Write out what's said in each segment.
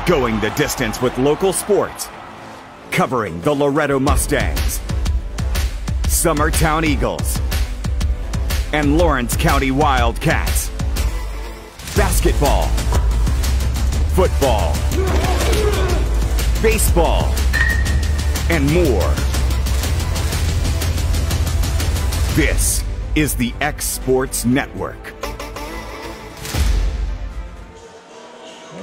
Going the distance with local sports. Covering the Loretto Mustangs, Summertown Eagles, and Lawrence County Wildcats. Basketball, football, baseball, and more. This is the X Sports Network.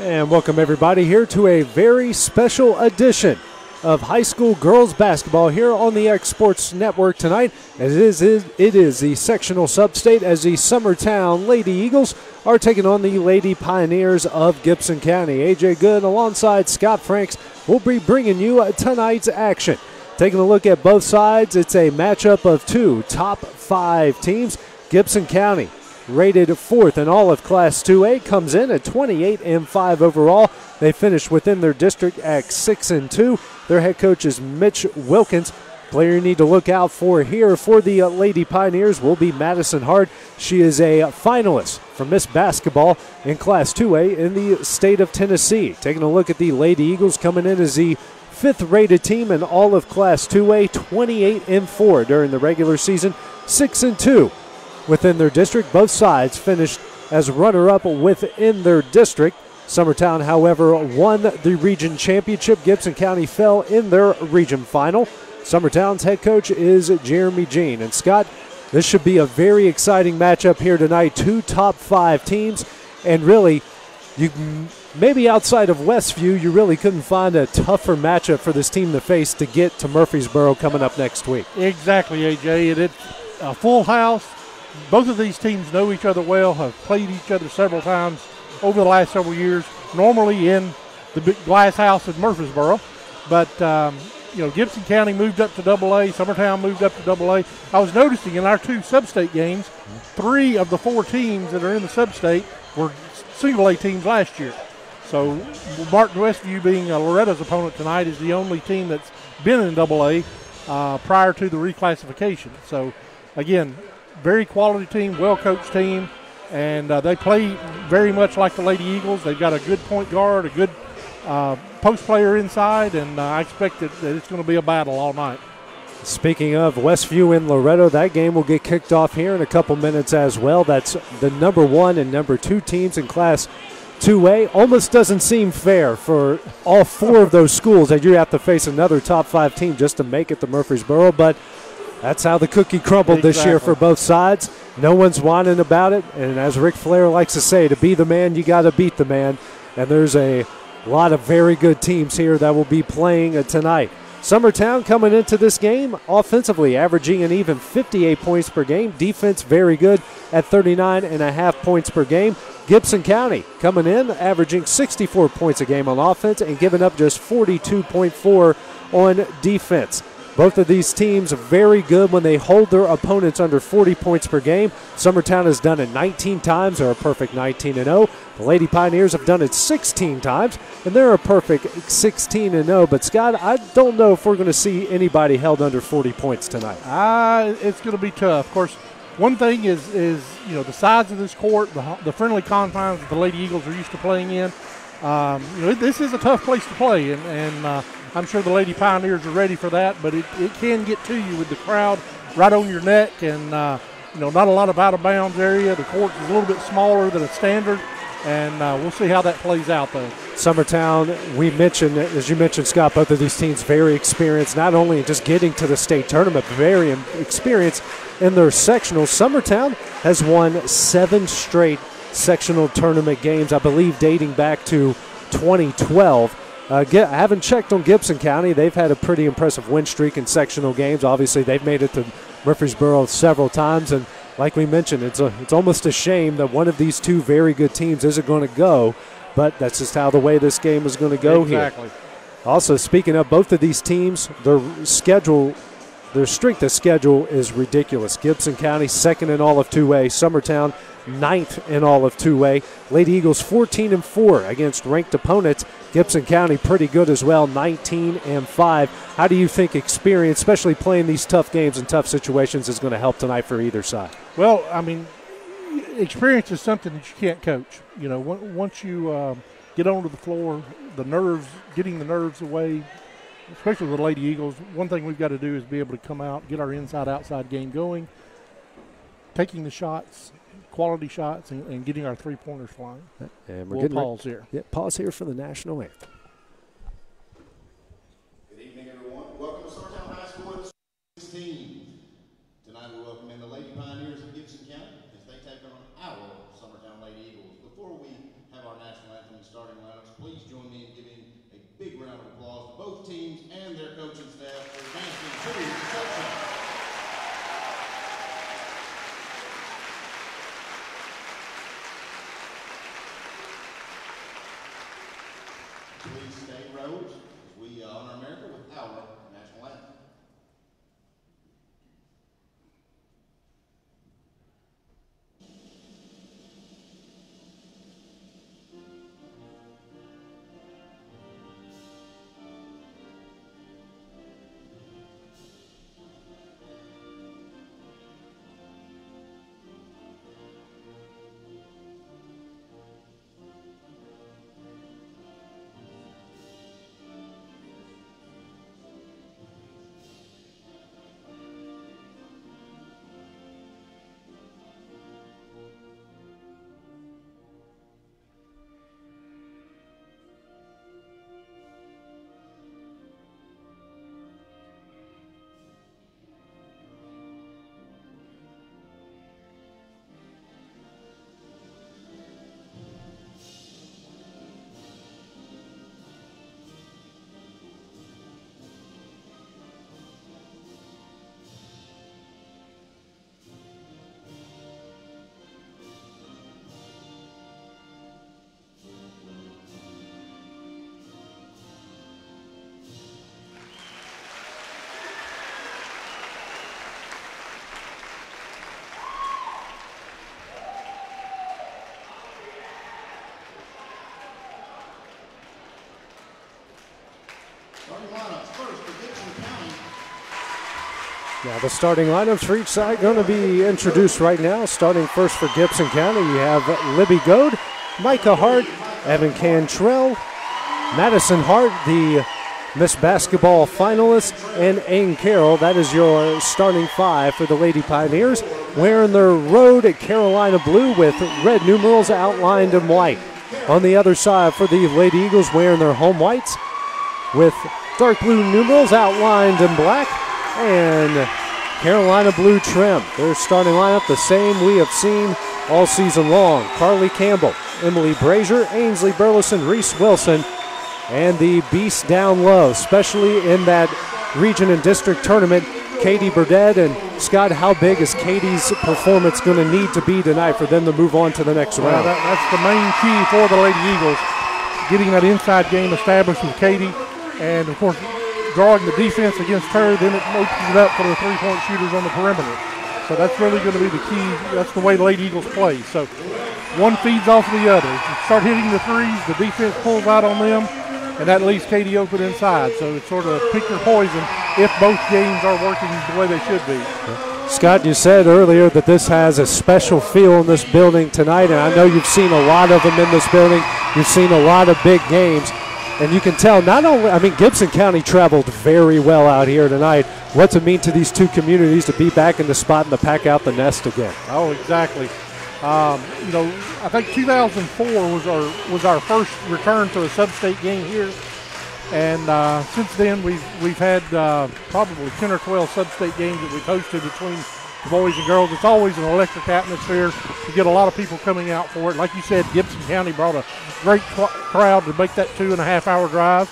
And welcome everybody here to a very special edition of high school girls basketball here on the X Sports Network tonight. As it is the sectional sub-state as the Summertown Lady Eagles are taking on the Lady Pioneers of Gibson County. AJ Good alongside Scott Franks will be bringing you tonight's action. Taking a look at both sides, it's a matchup of two top 5 teams. Gibson County, rated 4th in all of Class 2A, comes in at 28-5 overall. They finished within their district at 6-2. Their head coach is Mitch Wilkins. Player you need to look out for here for the Lady Pioneers will be Madison Hart. She is a finalist for Miss Basketball in Class 2A in the state of Tennessee. Taking a look at the Lady Eagles, coming in as the 5th rated team in all of Class 2A, 28-4 during the regular season, 6-2 within their district. Both sides finished as runner-up within their district. Summertown, however, won the region championship. Gibson County fell in their region final. Summertown's head coach is Jeremy Jean. And Scott, this should be a very exciting matchup here tonight. Two top 5 teams, and really, maybe outside of Westview, you really couldn't find a tougher matchup for this team to face to get to Murfreesboro coming up next week. Exactly, AJ. And it's a full house. Both of these teams know each other well, have played each other several times over the last several years, normally in the big glass house in Murfreesboro. But, Gibson County moved up to AA, Summertown moved up to AA. I was noticing in our 2 sub-state games, 3 of the 4 teams that are in the sub-state were single-A teams last year. So Martin Westview, being Loretta's opponent tonight, is the only team that's been in AA prior to the reclassification. So, again, very quality team, well-coached team, and they play very much like the Lady Eagles. They've got a good point guard, a good post player inside, and I expect that it's going to be a battle all night. Speaking of Westview and Loretto, that game will get kicked off here in a couple minutes as well. That's the number 1 and number 2 teams in Class 2A. Almost doesn't seem fair for all 4 of those schools that you have to face another top 5 team just to make it to Murfreesboro, but that's how the cookie crumbled this year for both sides. No one's whining about it, and as Ric Flair likes to say, to be the man, you got to beat the man, and there's a lot of very good teams here that will be playing tonight. Summertown coming into this game offensively averaging an even 58 points per game. Defense very good at 39.5 points per game. Gibson County coming in averaging 64 points a game on offense and giving up just 42.4 on defense. Both of these teams are very good when they hold their opponents under 40 points per game. Summertown has done it 19 times. They're a perfect 19-0. The Lady Pioneers have done it 16 times, and they're a perfect 16-0. But, Scott, I don't know if we're going to see anybody held under 40 points tonight. It's going to be tough. Of course, one thing is the size of this court, the friendly confines that the Lady Eagles are used to playing in. This is a tough place to play, and I'm sure the Lady Pioneers are ready for that, but it can get to you with the crowd right on your neck and, not a lot of out-of-bounds area. The court is a little bit smaller than a standard, and we'll see how that plays out, though. Summertown, we mentioned, as you mentioned, Scott, both of these teams very experienced, not only in just getting to the state tournament, but very experienced in their sectionals. Summertown has won 7 straight sectional tournament games, I believe dating back to 2012. I haven't checked on Gibson County. They've had a pretty impressive win streak in sectional games. Obviously, they've made it to Murfreesboro several times, and like we mentioned, it's almost a shame that one of these 2 very good teams isn't going to go, but that's just how the way this game is going to go here. Also, speaking of both of these teams, their strength of schedule is ridiculous. Gibson County, 2nd in all of 2A. Summertown, 9th in all of 2A. Lady Eagles 14-4 against ranked opponents. Gibson County pretty good as well, 19-5. How do you think experience, especially playing these tough games in tough situations, is going to help tonight for either side? Well, I mean, experience is something that you can't coach. Once you get onto the floor, getting the nerves away, especially with the Lady Eagles. One thing we've got to do is be able to come out, get our inside-outside game going, taking the shots, quality shots, and getting our three-pointers flying. And we'll pause here. Yeah, pause here for the national anthem. Good evening, everyone. Welcome to Summertown High School and the 16. Tonight we welcome in the Lady Pioneers of Gibson County as they take on our Summertown Lady Eagles. Before we have our national anthem and starting lineups, please join me in giving a big round of applause to both teams and their coaching staff for advancing to the sectional. Please stay rows as we honor America with our national anthem. Starting lineups first for Gibson County. Now the starting lineups for each side going to be introduced right now. Starting first for Gibson County, you have Libby Goad, Micah Hart, Evan Cantrell, Madison Hart, the Miss Basketball finalist, and Ain Carroll. That is your starting five for the Lady Pioneers, wearing their road at Carolina blue with red numerals outlined in white. On the other side for the Lady Eagles, wearing their home whites with dark blue numerals outlined in black and Carolina blue trim. Their starting lineup the same we have seen all season long. Carly Campbell, Emily Brazier, Ainsley Burleson, Reese Wilson, and the beast down low, especially in that region and district tournament, Katie Burdett. And Scott, how big is Katie's performance going to need to be tonight for them to move on to the next round? That's the main key for the Lady Eagles, getting that inside game established with Katie, and of course drawing the defense against her. Then it opens it up for the three-point shooters on the perimeter. So that's really going to be the key. That's the way the Lady Eagles play. So one feeds off the other. You start hitting the threes, the defense pulls out on them, and that leaves Katie open inside. So it's sort of pick your poison if both games are working the way they should be. Scott, you said earlier that this has a special feel in this building tonight, and I know you've seen a lot of them in this building. You've seen a lot of big games, and you can tell not only, I mean, Gibson County traveled very well out here tonight. What's it mean to these two communities to be back in the spot and to pack out the nest again? Oh, exactly. You know, I think 2004 was our first return to a sub-state game here, and since then we've had probably 10 or 12 sub-state games that we've hosted between the boys and girls. It's always an electric atmosphere. You get a lot of people coming out for it. Like you said, Gibson County brought a great crowd to make that 2.5-hour drive,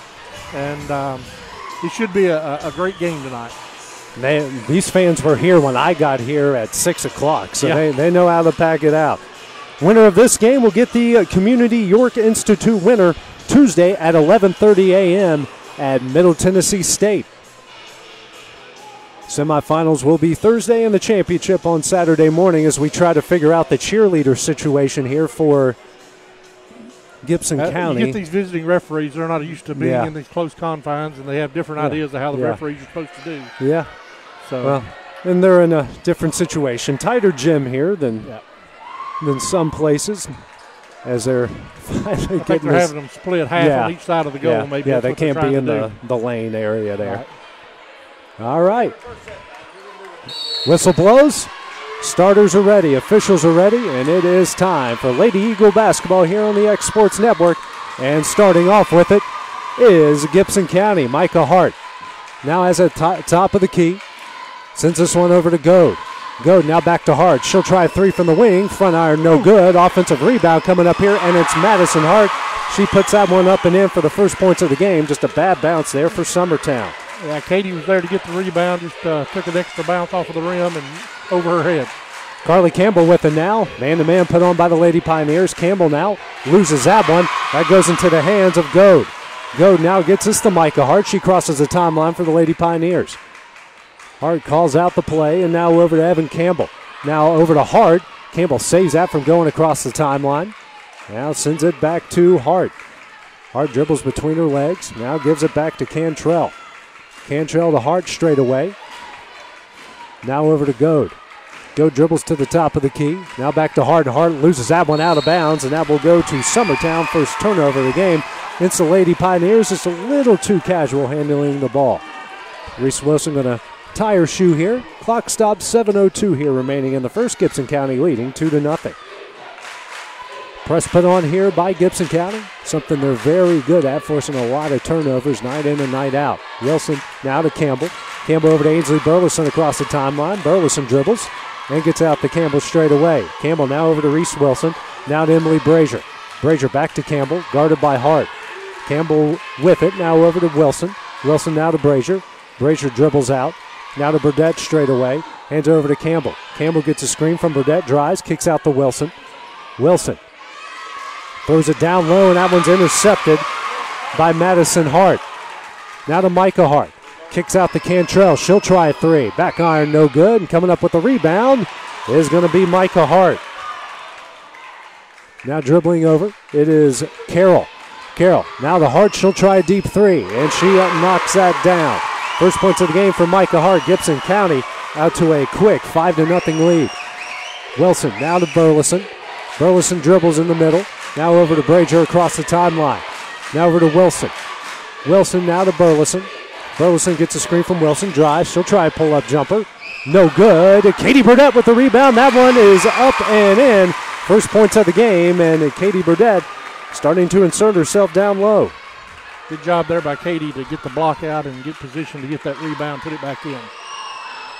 and it should be a great game tonight. These fans were here when I got here at 6 o'clock, so yeah. they know how to pack it out. Winner of this game will get the Community York Institute winner Tuesday at 11:30 a.m. at Middle Tennessee State. Semifinals will be Thursday and the championship on Saturday morning as we try to figure out the cheerleader situation here for Gibson County. You get these visiting referees, they're not used to being in these close confines, and they have different ideas of how the referees are supposed to do. Yeah. So, well, and they're in a different situation. Tighter gym here than some places. as they're finally I think they're having them split half on each side of the goal. Maybe they can't be in the lane area there. Right. All right. Whistle blows. Starters are ready. Officials are ready. And it is time for Lady Eagle basketball here on the X Sports Network. And starting off with it is Gibson County. Micah Hart now has a top of the key. Sends this one over to Goad. Goad now back to Hart. She'll try a three from the wing. Front iron no good. Offensive rebound coming up here, and it's Madison Hart. She puts that one up and in for the first points of the game. Just a bad bounce there for Summertown. Yeah, Katie was there to get the rebound. Just took an extra bounce off of the rim and over her head. Carly Campbell with it now. Man-to-man put on by the Lady Pioneers. Campbell now loses that one. That goes into the hands of Goad. Goad now gets this to Micah Hart. She crosses the timeline for the Lady Pioneers. Hart calls out the play, and now over to Evan Campbell. Now over to Hart. Campbell saves that from going across the timeline. Now sends it back to Hart. Hart dribbles between her legs. Now gives it back to Cantrell. Cantrell to Hart straight away. Now over to Goad. Goad dribbles to the top of the key. Now back to Hart. Hart loses that one out of bounds, and that will go to Summertown. First turnover of the game. It's the Lady Pioneers. Just a little too casual handling the ball. Reese Wilson going to tie her shoe here. Clock stops, 7:02 here remaining in the first. Gibson County leading 2-0. Press put on here by Gibson County. Something they're very good at, forcing a lot of turnovers night in and night out. Wilson now to Campbell. Campbell over to Ainsley Burleson across the timeline. Burleson dribbles and gets out to Campbell straight away. Campbell now over to Reese Wilson. Now to Emily Brazier. Brazier back to Campbell, guarded by Hart. Campbell with it, now over to Wilson. Wilson now to Brazier. Brazier dribbles out. Now to Burdett straight away. Hands over to Campbell. Campbell gets a screen from Burdett, drives, kicks out to Wilson. Wilson throws it down low, and that one's intercepted by Madison Hart. Now to Micah Hart. Kicks out to Cantrell. She'll try a three. Back iron no good, and coming up with the rebound is going to be Micah Hart. Now dribbling over, it is Carroll. Carroll now to Hart. She'll try a deep three, and she knocks that down. First points of the game for Micah Hart. Gibson County out to a quick 5-0 lead. Wilson now to Burleson. Burleson dribbles in the middle. Now over to Brazier across the timeline. Now over to Wilson. Wilson now to Burleson. Burleson gets a screen from Wilson. Drives. She'll try a pull-up jumper. No good. Katie Burdett with the rebound. That one is up and in. First points of the game, and Katie Burdett starting to insert herself down low. Good job there by Katie to get the block out and get position to get that rebound, put it back in.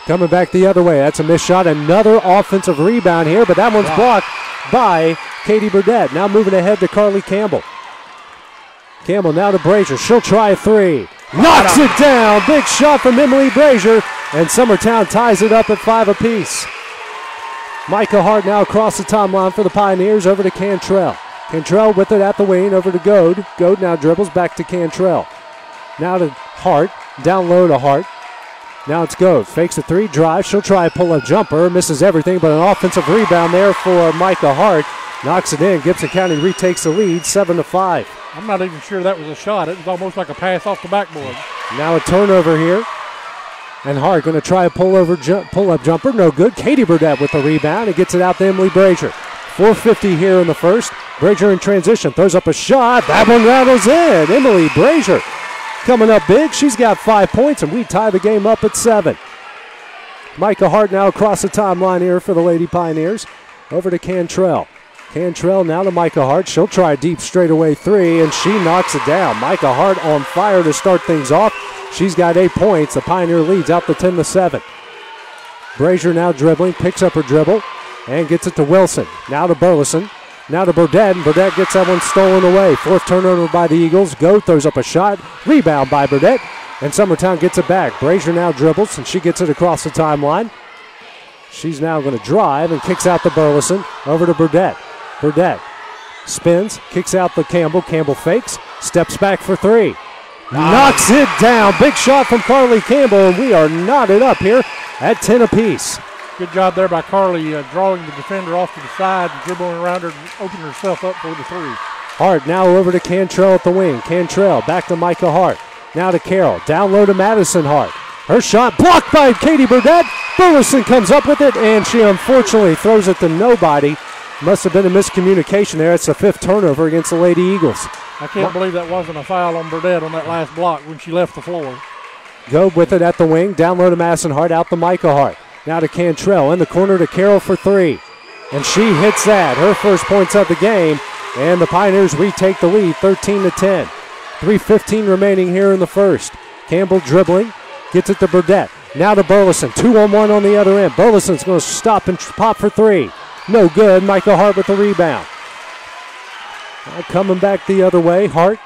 Coming back the other way. That's a missed shot. Another offensive rebound here, but that one's blocked by Katie Burdett. Now moving ahead to Carly Campbell. Campbell now to Brazier. She'll try a three. Knocks it down. Big shot from Emily Brazier, and Summertown ties it up at 5 apiece. Micah Hart now across the timeline for the Pioneers over to Cantrell. Cantrell with it at the wing over to Goad. Goad now dribbles back to Cantrell. Now to Hart. Down low to Hart. Now it's Goad. Fakes a three, drive. She'll try a pull-up jumper. Misses everything, but an offensive rebound there for Micah Hart. Knocks it in. Gibson County retakes the lead, 7-5. I'm not even sure that was a shot. It was almost like a pass off the backboard. Now a turnover here. And Hart going to try a pull-up jumper. No good. Katie Burdett with the rebound. And gets it out to Emily Brazier. 4:50 here in the first. Brazier in transition. Throws up a shot. That one rattles in. Emily Brazier coming up big. She's got 5 points, and we tie the game up at 7. Micah Hart now across the timeline here for the Lady Pioneers. Over to Cantrell. Cantrell now to Micah Hart. She'll try a deep straightaway three, and she knocks it down. Micah Hart on fire to start things off. She's got 8 points. The Pioneer leads out to 10-7. Brazier now dribbling, picks up her dribble, and gets it to Wilson. Now to Burleson. Now to Burdett, and Burdett gets that one stolen away. Fourth turnover by the Eagles. Goad throws up a shot. Rebound by Burdett, and Summertown gets it back. Brazier now dribbles, and she gets it across the timeline. She's now going to drive and kicks out to Burleson. Over to Burdett. Burdett spins, kicks out to Campbell. Campbell fakes, steps back for three. Knocks it down. Big shot from Carly Campbell, and we are knotted up here at 10 apiece. Good job there by Carly, drawing the defender off to the side, dribbling around her, and opening herself up for the three. Hart now over to Cantrell at the wing. Cantrell back to Micah Hart. Now to Carroll. Down low to Madison Hart. Her shot blocked by Katie Burdett. Burleson comes up with it, and she unfortunately throws it to nobody. Must have been a miscommunication there. It's the 5th turnover against the Lady Eagles. I can't believe that wasn't a foul on Burdett on that last block when she left the floor. Go with it at the wing. Down low to Massenhart. Out to Micah Hart. Now to Cantrell. In the corner to Carroll for 3. And she hits that. Her first points of the game. And the Pioneers retake the lead, 13-10. 3:15 remaining here in the first. Campbell dribbling. Gets it to Burdett. Now to Burleson. 2-on-1 on the other end. Burleson's going to stop and pop for 3. No good. Micah Hart with the rebound. Now coming back the other way. Hart.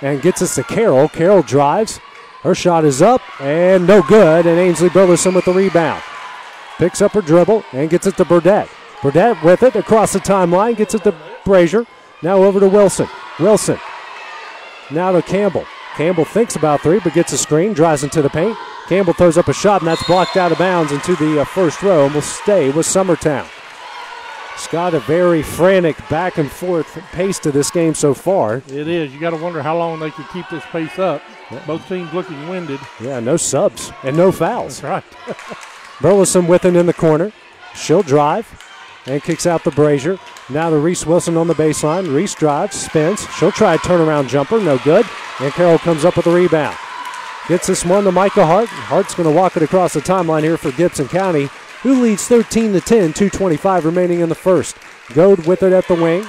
And gets us to Carroll. Carroll drives. Her shot is up and no good. And Ainsley Burleson with the rebound. Picks up her dribble and gets it to Burdett. Burdett with it across the timeline. Gets it to Brazier. Now over to Wilson. Wilson. Now to Campbell. Campbell thinks about 3 but gets a screen. Drives into the paint. Campbell throws up a shot and that's blocked out of bounds into the first row and will stay with Summertown. It's got a very frantic back and forth pace to this game so far. It is. You got to wonder how long they could keep this pace up. Yeah. Both teams looking winded. Yeah, no subs and no fouls. That's right. Burleson with it in the corner. She'll drive and kicks out to Brazier. Now to Reese Wilson on the baseline. Reese drives, spins. She'll try a turnaround jumper. No good. And Carroll comes up with a rebound. Gets this one to Micah Hart. Hart's going to walk it across the timeline here for Gibson County, who leads 13-10, 2:25 remaining in the first. Goad with it at the wing.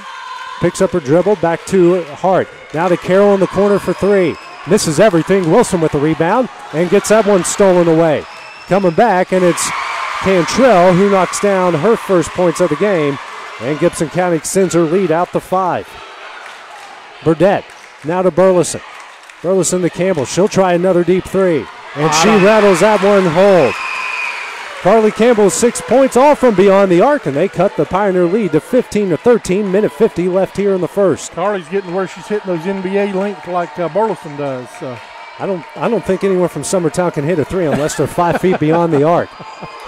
Picks up her dribble, back to Hart. Now to Carroll in the corner for 3. Misses everything. Wilson with the rebound and gets that one stolen away. Coming back, and it's Cantrell who knocks down her first points of the game, and Gibson County extends her lead out to 5. Burdett, now to Burleson. Burleson to Campbell. She'll try another deep 3, and she rattles that one home. Carly Campbell 6 points all from beyond the arc, and they cut the Pioneer lead to 15-13. Minute 50 left here in the first. Carly's getting where she's hitting those NBA links like Burleson does. I don't think anyone from Summertown can hit a 3 unless they're 5 feet beyond the arc.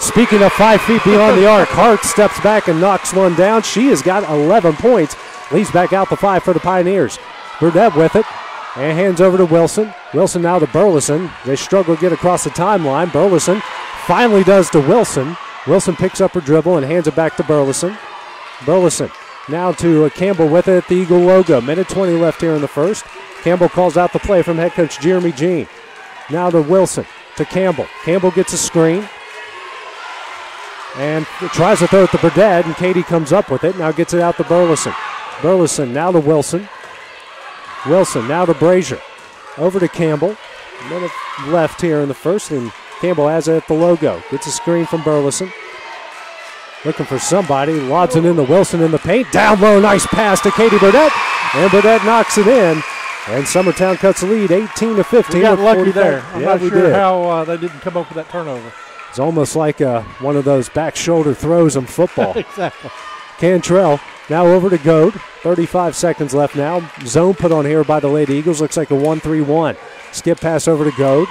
Speaking of 5 feet beyond the arc, Hart steps back and knocks one down. She has got 11 points. Leads back out to 5 for the Pioneers. Burdett with it and hands over to Wilson. Wilson now to Burleson. They struggle to get across the timeline. Burleson finally does to Wilson. Wilson picks up her dribble and hands it back to Burleson. Burleson now to Campbell with it at the Eagle logo. Minute 20 left here in the first. Campbell calls out the play from head coach Jeremy Jean. Now to Wilson, to Campbell. Campbell gets a screen and tries to throw it to Burdett, and Katie comes up with it. Now gets it out to Burleson. Burleson now to Wilson. Wilson now to Brazier. Over to Campbell. A minute left here in the first, and Campbell has it at the logo. Gets a screen from Burleson. Looking for somebody. Lobs it into Wilson in the paint. Down low, nice pass to Katie Burdett. And Burdett knocks it in. And Summertown cuts the lead 18-15. We got lucky there. I'm not sure how they didn't come up with that turnover. It's almost like one of those back shoulder throws in football. Exactly. Cantrell now over to Goad. 35 seconds left now. Zone put on here by the Lady Eagles. Looks like a 1-3-1. Skip pass over to Goad.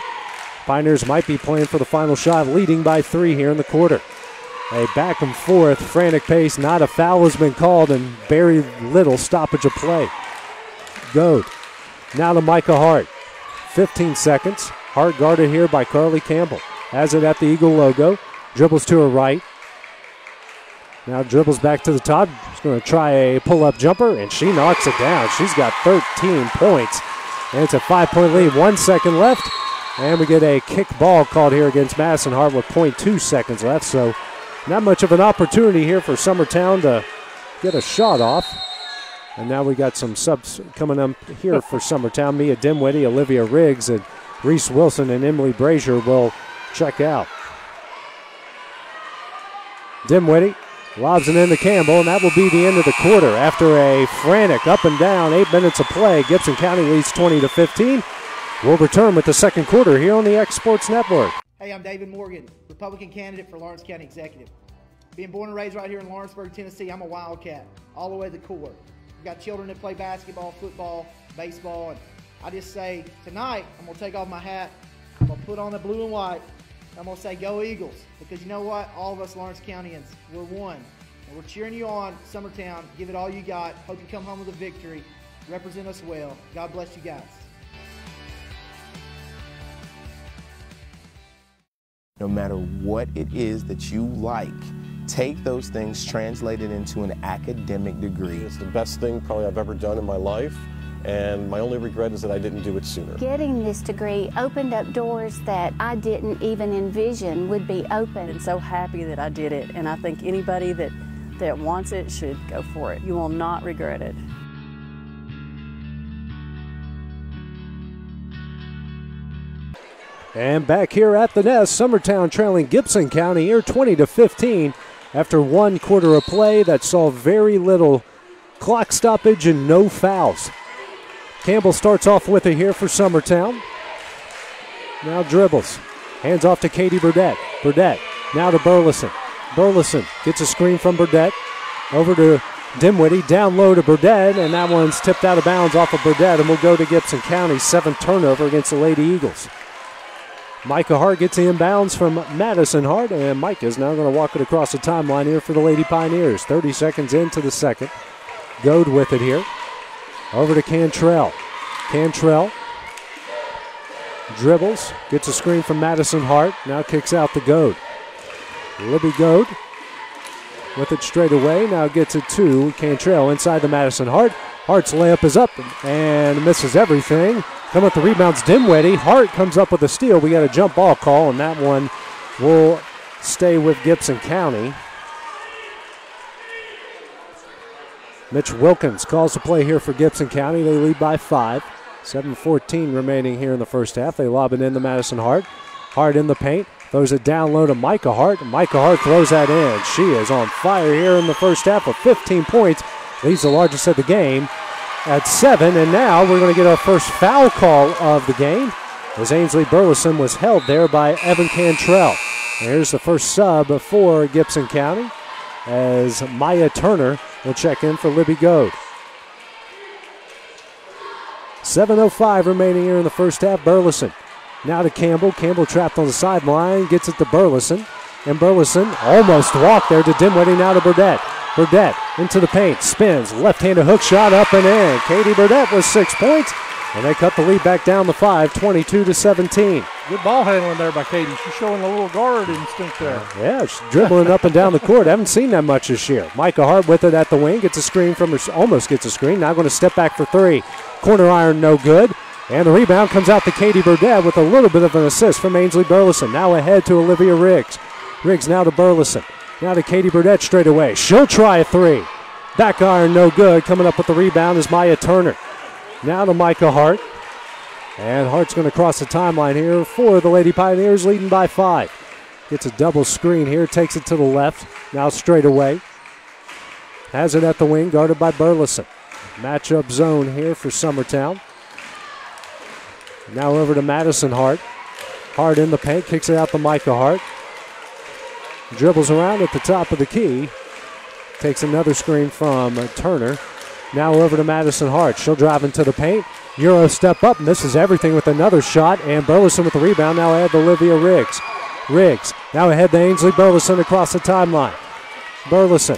Pioneers might be playing for the final shot, leading by 3 here in the quarter. A back and forth, frantic pace. Not a foul has been called, and very little stoppage of play. Goad. Now to Micah Hart. 15 seconds. Hart guarded here by Carly Campbell. Has it at the Eagle logo. Dribbles to her right. Now dribbles back to the top. She's going to try a pull-up jumper, and she knocks it down. She's got 13 points, and it's a 5-point lead. 1 second left, and we get a kick ball called here against Massenhart with 0.2 seconds left, so not much of an opportunity here for Summertown to get a shot off. And now we got some subs coming up here for Summertown. Mia Dimwitty, Olivia Riggs, and Reese Wilson and Emily Brazier will check out. Dimwitty lobs it into Campbell, and that will be the end of the quarter. After a frantic up and down 8 minutes of play, Gibson County leads 20-15. We'll return with the second quarter here on the X Sports Network. Hey, I'm David Morgan, Republican candidate for Lawrence County Executive. Being born and raised right here in Lawrenceburg, Tennessee, I'm a Wildcat, all the way to the core. We've got children that play basketball, football, baseball, and I just say, tonight, I'm going to take off my hat, I'm going to put on the blue and white, I'm going to say, go Eagles, because you know what? All of us Lawrence Countyans, we're one, and we're cheering you on, Summertown. Give it all you got. Hope you come home with a victory. Represent us well. God bless you guys. No matter what it is that you like, take those things, translate it into an academic degree. It's the best thing probably I've ever done in my life, and my only regret is that I didn't do it sooner. Getting this degree opened up doors that I didn't even envision would be open. I'm so happy that I did it, and I think anybody that wants it should go for it. You will not regret it. And back here at the nest, Summertown trailing Gibson County here 20-15 after 1 quarter of play that saw very little clock stoppage and no fouls. Campbell starts off with it here for Summertown. Now dribbles. Hands off to Katie Burdett. Burdett now to Burleson. Burleson gets a screen from Burdett. Over to Dimwitty. Down low to Burdett, and that one's tipped out of bounds off of Burdett, and will go to Gibson County. 7th turnover against the Lady Eagles. Micah Hart gets the inbounds from Madison Hart, and Micah is now going to walk it across the timeline here for the Lady Pioneers. 30 seconds into the second. Goad with it here. Over to Cantrell. Cantrell dribbles, gets a screen from Madison Hart, now kicks out the Goad. Libby Goad with it straight away, now gets it to Cantrell inside the Madison Hart. Hart's layup is up and misses everything. Coming up the rebounds, Dimwitty. Hart comes up with a steal. We got a jump ball call, and that one will stay with Gibson County. Mitch Wilkins calls the play here for Gibson County. They lead by 5. 7:14 remaining here in the first half. They lob it in to Madison Hart. Hart in the paint. Throws it down low to Micah Hart. Micah Hart throws that in. She is on fire here in the first half with 15 points. Leads the largest of the game at 7. And now we're going to get our first foul call of the game as Ainsley Burleson was held there by Evan Cantrell. Here's the first sub for Gibson County as Maya Turner will check in for Libby Goad. 7:05 remaining here in the first half. Burleson now to Campbell. Campbell trapped on the sideline, gets it to Burleson. And Burleson almost walked there to Dimwitty, now to Burdett. Burdett into the paint, spins, left-handed hook shot up and in. Katie Burdett with 6 points, and they cut the lead back down to 5, 22-17. Good ball handling there by Katie. She's showing a little guard instinct there. Yeah, she's dribbling up and down the court. Haven't seen that much this year. Micah Hart with it at the wing, gets a screen from her, almost gets a screen. Now going to step back for 3. Corner iron, no good. And the rebound comes out to Katie Burdett with a little bit of an assist from Ainsley Burleson. Now ahead to Olivia Riggs. Riggs now to Burleson. Now to Katie Burdett straight away. She'll try a 3. Back iron, no good. Coming up with the rebound is Maya Turner. Now to Micah Hart. And Hart's going to cross the timeline here for the Lady Pioneers, leading by 5. Gets a double screen here, takes it to the left. Now straight away. Has it at the wing, guarded by Burleson. Matchup zone here for Summertown. Now over to Madison Hart. Hart in the paint, kicks it out to Micah Hart. Dribbles around at the top of the key. Takes another screen from Turner. Now over to Madison Hart. She'll drive into the paint. Euro step up, misses everything with another shot. And Burleson with the rebound. Now ahead to Olivia Riggs. Riggs now ahead to Ainsley Burleson across the timeline. Burleson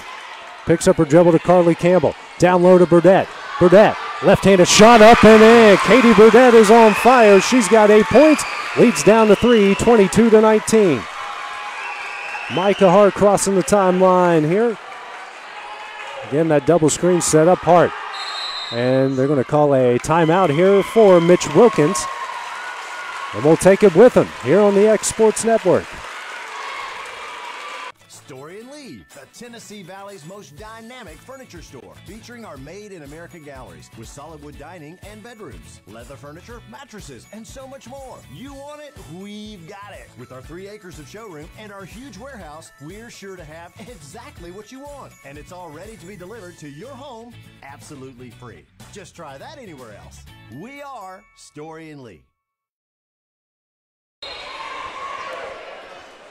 picks up her dribble to Carly Campbell. Down low to Burdett. Burdett, left-handed shot up and in. Katie Burdett is on fire. She's got 8 points. Leads down to 3, 22-19. Micah Hart crossing the timeline here. Again, that double screen set up Hart. And they're going to call a timeout here for Mitch Wilkins. And we'll take it with him here on the X Sports Network. Story and Lee, the Tennessee Valley's most dynamic furniture store, featuring our Made in America galleries with solid wood dining and bedrooms, leather furniture, mattresses, and so much more. You want it? We've got it. With our 3 acres of showroom and our huge warehouse, we're sure to have exactly what you want. And it's all ready to be delivered to your home absolutely free. Just try that anywhere else. We are Story and Lee.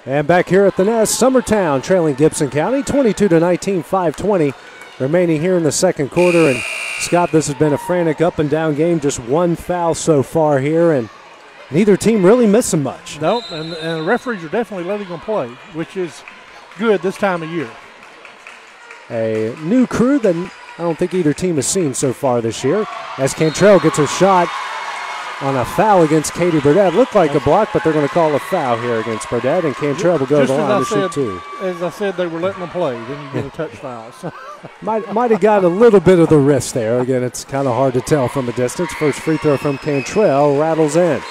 And back here at the nest, Summertown trailing Gibson County 22-19, 5:20 remaining here in the second quarter. And Scott, this has been a frantic up and down game. Just 1 foul so far here, and neither team really missing much. Nope, and the referees are definitely letting them play, which is good this time of year. A new crew that I don't think either team has seen so far this year. As Cantrell gets a shot on a foul against Katie Burdett. Looked like a block, but they're going to call a foul here against Burdett, and Cantrell will go to the line to shoot two. As I said, they were letting them play. Then you get a touch foul. So. Might have got a little bit of the wrist there. Again, it's kind of hard to tell from a distance. First free throw from Cantrell rattles in.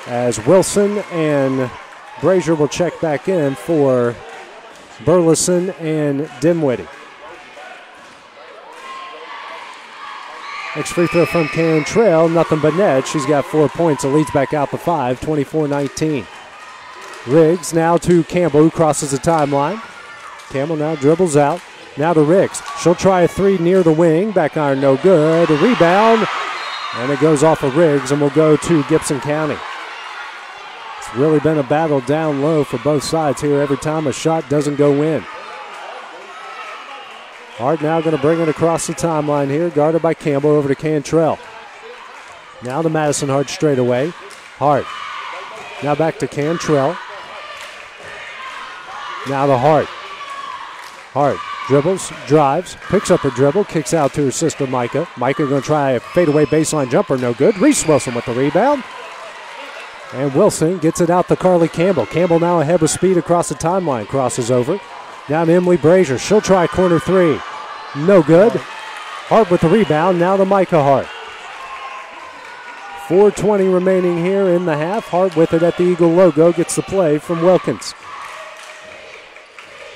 As Wilson and Brazier will check back in for Burleson and Dinwiddie. Next free throw from Cantrell, nothing but net. She's got 4 points. It leads back out to 5, 24-19. Riggs now to Campbell, who crosses the timeline. Campbell now dribbles out. Now to Riggs. She'll try a three near the wing. Back iron, no good. A rebound, and it goes off of Riggs, and will go to Gibson County. It's really been a battle down low for both sides here. Every time a shot doesn't go in. Hart now going to bring it across the timeline here, guarded by Campbell over to Cantrell. Now to Madison Hart straight away. Hart. Now back to Cantrell. Now to Hart. Hart dribbles, drives, picks up her dribble, kicks out to her sister Micah. Micah going to try a fadeaway baseline jumper, no good. Reese Wilson with the rebound. And Wilson gets it out to Carly Campbell. Campbell now ahead with speed across the timeline, crosses over. Now to Emily Brazier. She'll try corner three. No good. Hart with the rebound. Now to Micah Hart. 4:20 remaining here in the half. Hart with it at the Eagle logo. Gets the play from Wilkins.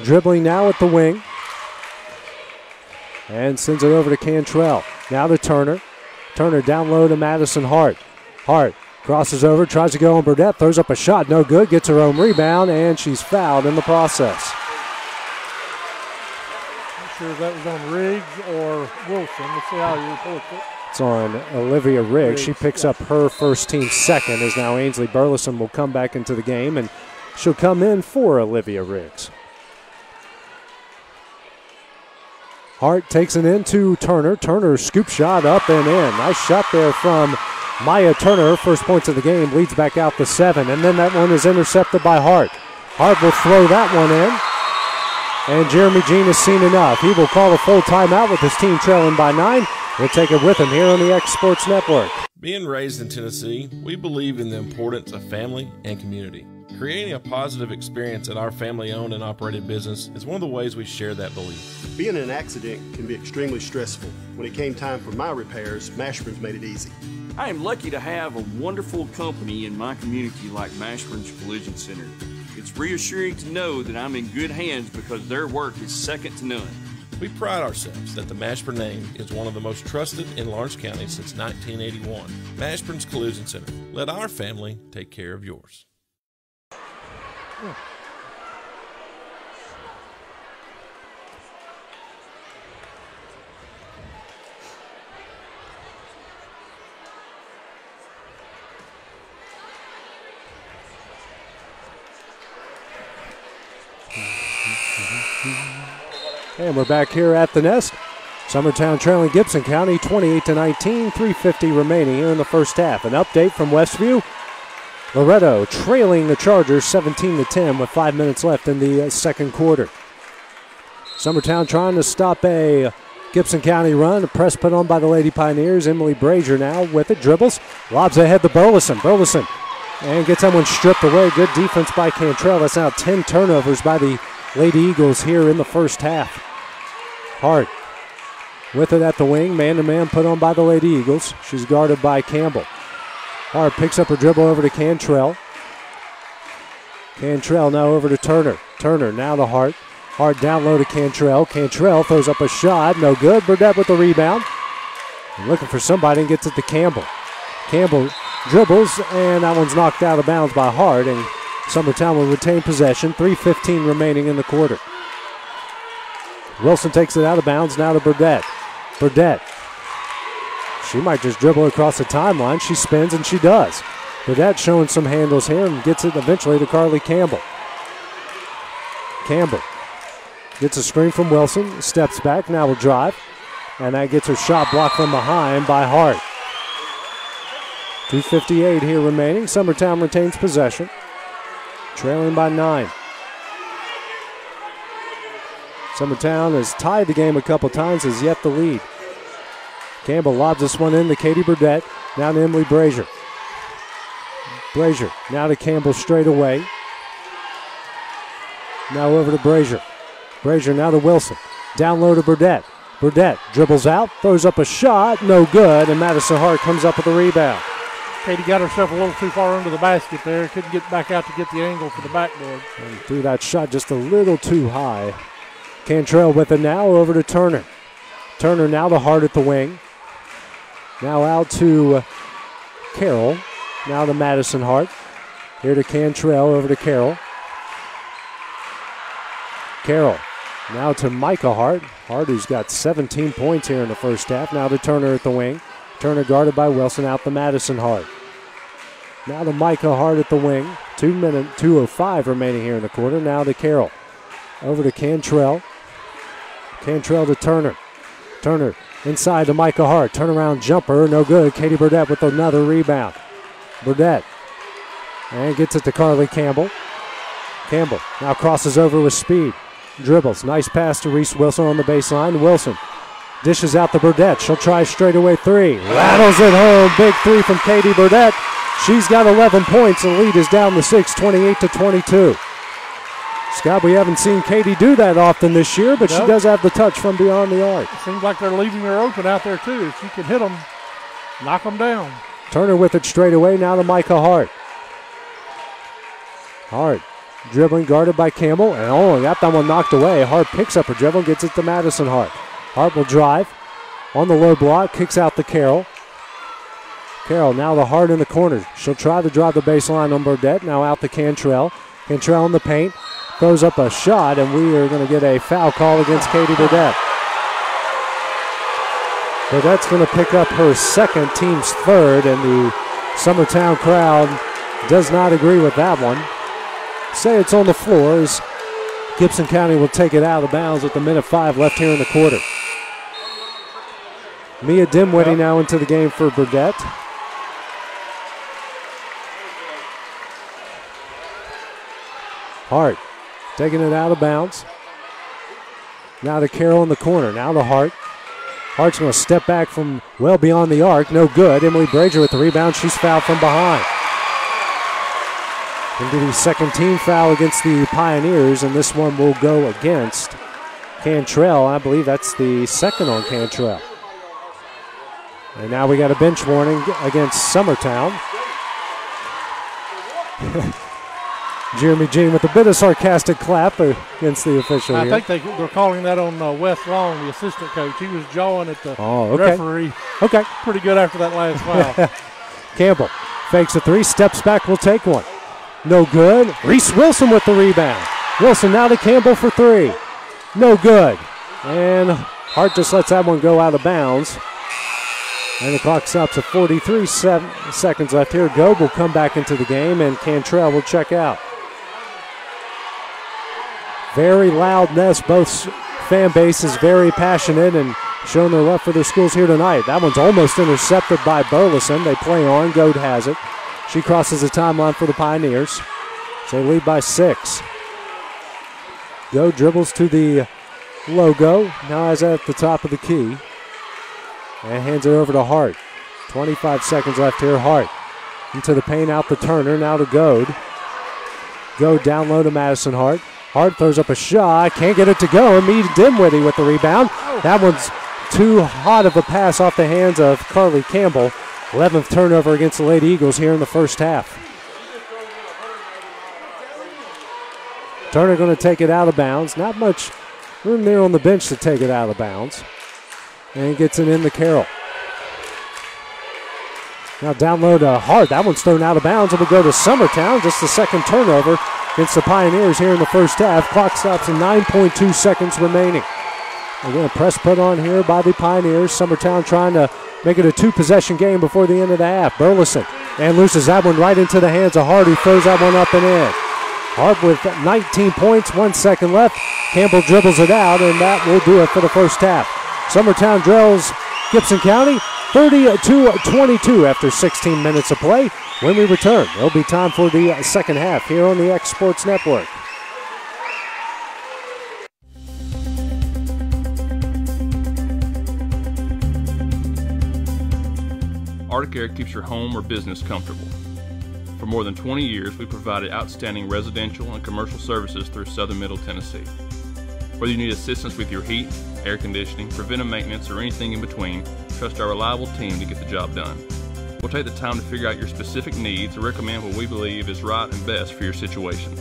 Dribbling now at the wing. And sends it over to Cantrell. Now to Turner. Turner down low to Madison Hart. Hart crosses over, tries to go on Burdett. Throws up a shot. No good. Gets her own rebound, and she's fouled in the process. Sure if that was on Riggs or Wilson. Let's see how he reports it. It's on Olivia Riggs. She picks up her first team second, as now Ainsley Burleson will come back into the game, and she'll come in for Olivia Riggs. Hart takes it into Turner. Turner scoop shot up and in. Nice shot there from Maya Turner. First points of the game, leads back out to 7, and then that one is intercepted by Hart. Hart will throw that one in. And Jeremy Jean has seen enough. He will call a full timeout with his team trailing by 9. We'll take it with him here on the X Sports Network. Being raised in Tennessee, we believe in the importance of family and community. Creating a positive experience at our family-owned and operated business is one of the ways we share that belief. Being in an accident can be extremely stressful. When it came time for my repairs, Mashburn's made it easy. I am lucky to have a wonderful company in my community like Mashburn's Collision Center. It's reassuring to know that I'm in good hands because their work is second to none. We pride ourselves that the Mashburn name is one of the most trusted in Lawrence County since 1981. Mashburn's Collision Center. Let our family take care of yours. And we're back here at the Nest. Summertown trailing Gibson County 28-19, 3:50 remaining here in the first half. An update from Westview. Loretto trailing the Chargers 17-10 with 5 minutes left in the second quarter. Summertown trying to stop a Gibson County run. A press put on by the Lady Pioneers. Emily Brazier now with it. Dribbles. Lobs ahead to Burleson. Burleson. And gets that one stripped away. Good defense by Cantrell. That's now 10 turnovers by the Lady Eagles here in the first half. Hart with it at the wing. Man-to-man put on by the Lady Eagles. She's guarded by Campbell. Hart picks up her dribble over to Cantrell. Cantrell now over to Turner. Turner now to Hart. Hart down low to Cantrell. Cantrell throws up a shot. No good. Burdett with the rebound. And looking for somebody and gets it to Campbell. Campbell dribbles, and that one's knocked out of bounds by Hart, and Summertown will retain possession. 3:15 remaining in the quarter. Wilson takes it out of bounds now to Burdett. Burdett. She might just dribble across the timeline. She spins, and she does. Burdett showing some handles here and gets it eventually to Carly Campbell. Campbell gets a screen from Wilson, steps back, now will drive, and that gets her shot blocked from behind by Hart. 2:58 here remaining. Summertown retains possession, trailing by 9. Summertown has tied the game a couple times, has yet to lead. Campbell lobs this one in to Katie Burdett. Now to Emily Brazier. Brazier now to Campbell straight away. Now over to Brazier. Brazier now to Wilson. Down low to Burdett. Burdett dribbles out, throws up a shot, no good, and Madison Hart comes up with a rebound. Katie got herself a little too far under the basket there. Couldn't get back out to get the angle for the backboard. And threw that shot just a little too high. Cantrell with it now over to Turner. Turner now to Hart at the wing. Now out to Carroll. Now to Madison Hart. Here to Cantrell, over to Carroll. Carroll now to Micah Hart. Hart, who's got 17 points here in the first half. Now to Turner at the wing. Turner guarded by Wilson, out to Madison Hart. Now to Micah Hart at the wing. 2:05 remaining here in the quarter. Now to Carroll. Over to Cantrell. Cantrell to Turner. Turner inside to Micah Hart. Turnaround jumper, no good. Katie Burdett with another rebound. Burdett. And gets it to Carly Campbell. Campbell now crosses over with speed. Dribbles. Nice pass to Reese Wilson on the baseline. Wilson dishes out to Burdett. She'll try straightaway three. Rattles it home. Big three from Katie Burdett. She's got 11 points. The lead is down to 6, 28-22. Scott, we haven't seen Katie do that often this year, but she does have the touch from beyond the arc. It seems like they're leaving her open out there, too. If she can hit them, knock them down. Turner with it straight away. Now to Micah Hart. Hart dribbling, guarded by Campbell, and got that one knocked away. Hart picks up her dribble, gets it to Madison Hart. Hart will drive on the low block, kicks out to Carroll. Carroll now to Hart in the corner. She'll try to drive the baseline on Burdett. Now out to Cantrell. Cantrell in the paint, throws up a shot, and we are going to get a foul call against Katie Burdett. Burdett's going to pick up her second, team's third, and the Summertown crowd does not agree with that one. Say it's on the floor as Gibson County will take it out of bounds with 1:05 left here in the quarter. Mia Dimwitty now into the game for Burdett. Hart taking it out of bounds. Now to Carroll in the corner. Now to Hart. Hart's going to step back from well beyond the arc. No good. Emily Brazier with the rebound. She's fouled from behind. Into the second team foul against the Pioneers, and this one will go against Cantrell. I believe that's the second on Cantrell. And now we got a bench warning against Summertown. Jeremy Jean with a bit of sarcastic clap against the official here. I think they're calling that on Wes Long, the assistant coach. He was jawing at the referee. Okay. Pretty good after that last foul. Campbell fakes a three, steps back, will take one. No good. Reese Wilson with the rebound. Wilson now to Campbell for three. No good. And Hart just lets that one go out of bounds. And the clock stops at 43 seconds left here. Gobe will come back into the game, and Cantrell will check out. Very loudness. Both fan bases very passionate and showing their love for their schools here tonight. That one's almost intercepted by Burleson. They play on. Gobe has it. She crosses the timeline for the Pioneers. So they lead by 6. Go dribbles to the logo. Now has it at the top of the key. And hands it over to Hart. 25 seconds left here. Hart into the paint, out to Turner. Now to Goad. Goad down low to Madison Hart. Hart throws up a shot. Can't get it to go. And Mia Dimwitty with the rebound. That one's too hot of a pass off the hands of Carly Campbell. 11th turnover against the Lady Eagles here in the first half. Turner going to take it out of bounds. Not much room there on the bench to take it out of bounds. And gets it in to Carroll. Now down low to Hart. That one's thrown out of bounds. It will go to Summertown. Just the second turnover against the Pioneers here in the first half. Clock stops at 9.2 seconds remaining. Again, a press put on here by the Pioneers. Summertown trying to make it a 2-possession game before the end of the half. Burleson and loses that one right into the hands of Hart, who throws that one up and in. Hart with 19 points, 1 second left. Campbell dribbles it out, and that will do it for the first half. Summertown drills Gibson County 30-22 after 16 minutes of play. When we return, it'll be time for the second half here on the X Sports Network. Arctic Air keeps your home or business comfortable. For more than 20 years, we've provided outstanding residential and commercial services through Southern Middle Tennessee. Whether you need assistance with your heat, air conditioning, preventive maintenance, or anything in between, trust our reliable team to get the job done. We'll take the time to figure out your specific needs and recommend what we believe is right and best for your situation.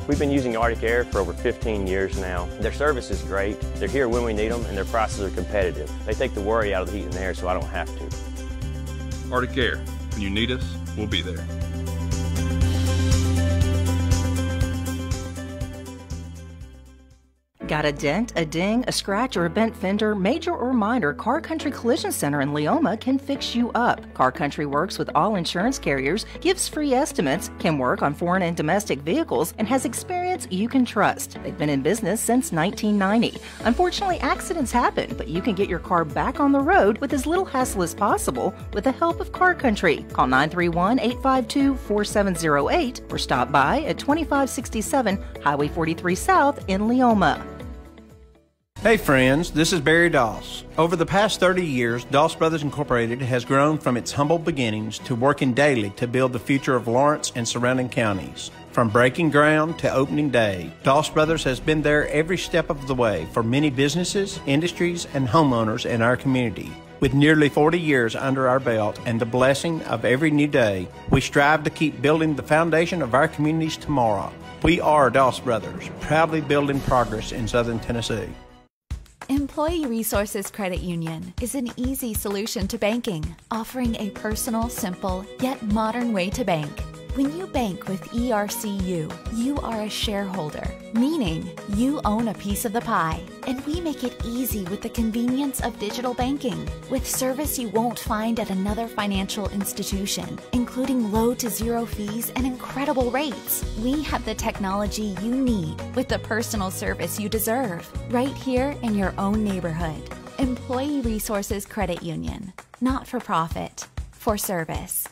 We've been using Arctic Air for over 15 years now. Their service is great, they're here when we need them, and their prices are competitive. They take the worry out of the heat and air so I don't have to. Arctic Air, when you need us, we'll be there. Got a dent, a ding, a scratch, or a bent fender? Major or minor, Car Country Collision Center in Leoma can fix you up. Car Country works with all insurance carriers, gives free estimates, can work on foreign and domestic vehicles, and has experience you can trust. They've been in business since 1990. Unfortunately, accidents happen, but you can get your car back on the road with as little hassle as possible with the help of Car Country. Call 931-852-4708 or stop by at 2567 Highway 43 South in Leoma. Hey friends, this is Barry Doss. Over the past 30 years, Doss Brothers Incorporated has grown from its humble beginnings to working daily to build the future of Lawrence and surrounding counties. From breaking ground to opening day, Doss Brothers has been there every step of the way for many businesses, industries, and homeowners in our community. With nearly 40 years under our belt and the blessing of every new day, we strive to keep building the foundation of our communities tomorrow. We are Doss Brothers, proudly building progress in Southern Tennessee. Employee Resources Credit Union is an easy solution to banking, offering a personal, simple, yet modern way to bank. When you bank with ERCU, you are a shareholder, meaning you own a piece of the pie. And we make it easy with the convenience of digital banking, with service you won't find at another financial institution, including low to zero fees and incredible rates. We have the technology you need with the personal service you deserve, right here in your own neighborhood. Employee Resources Credit Union, not for profit, for service.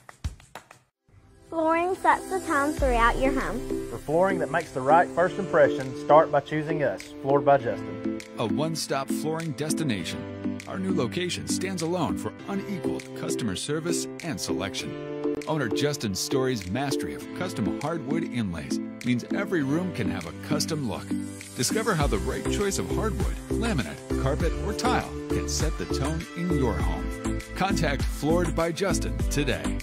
Flooring sets the tone throughout your home. For flooring that makes the right first impression, start by choosing us, Floored by Justin. A one-stop flooring destination. Our new location stands alone for unequaled customer service and selection. Owner Justin Story's mastery of custom hardwood inlays means every room can have a custom look. Discover how the right choice of hardwood, laminate, carpet, or tile can set the tone in your home. Contact Floored by Justin today.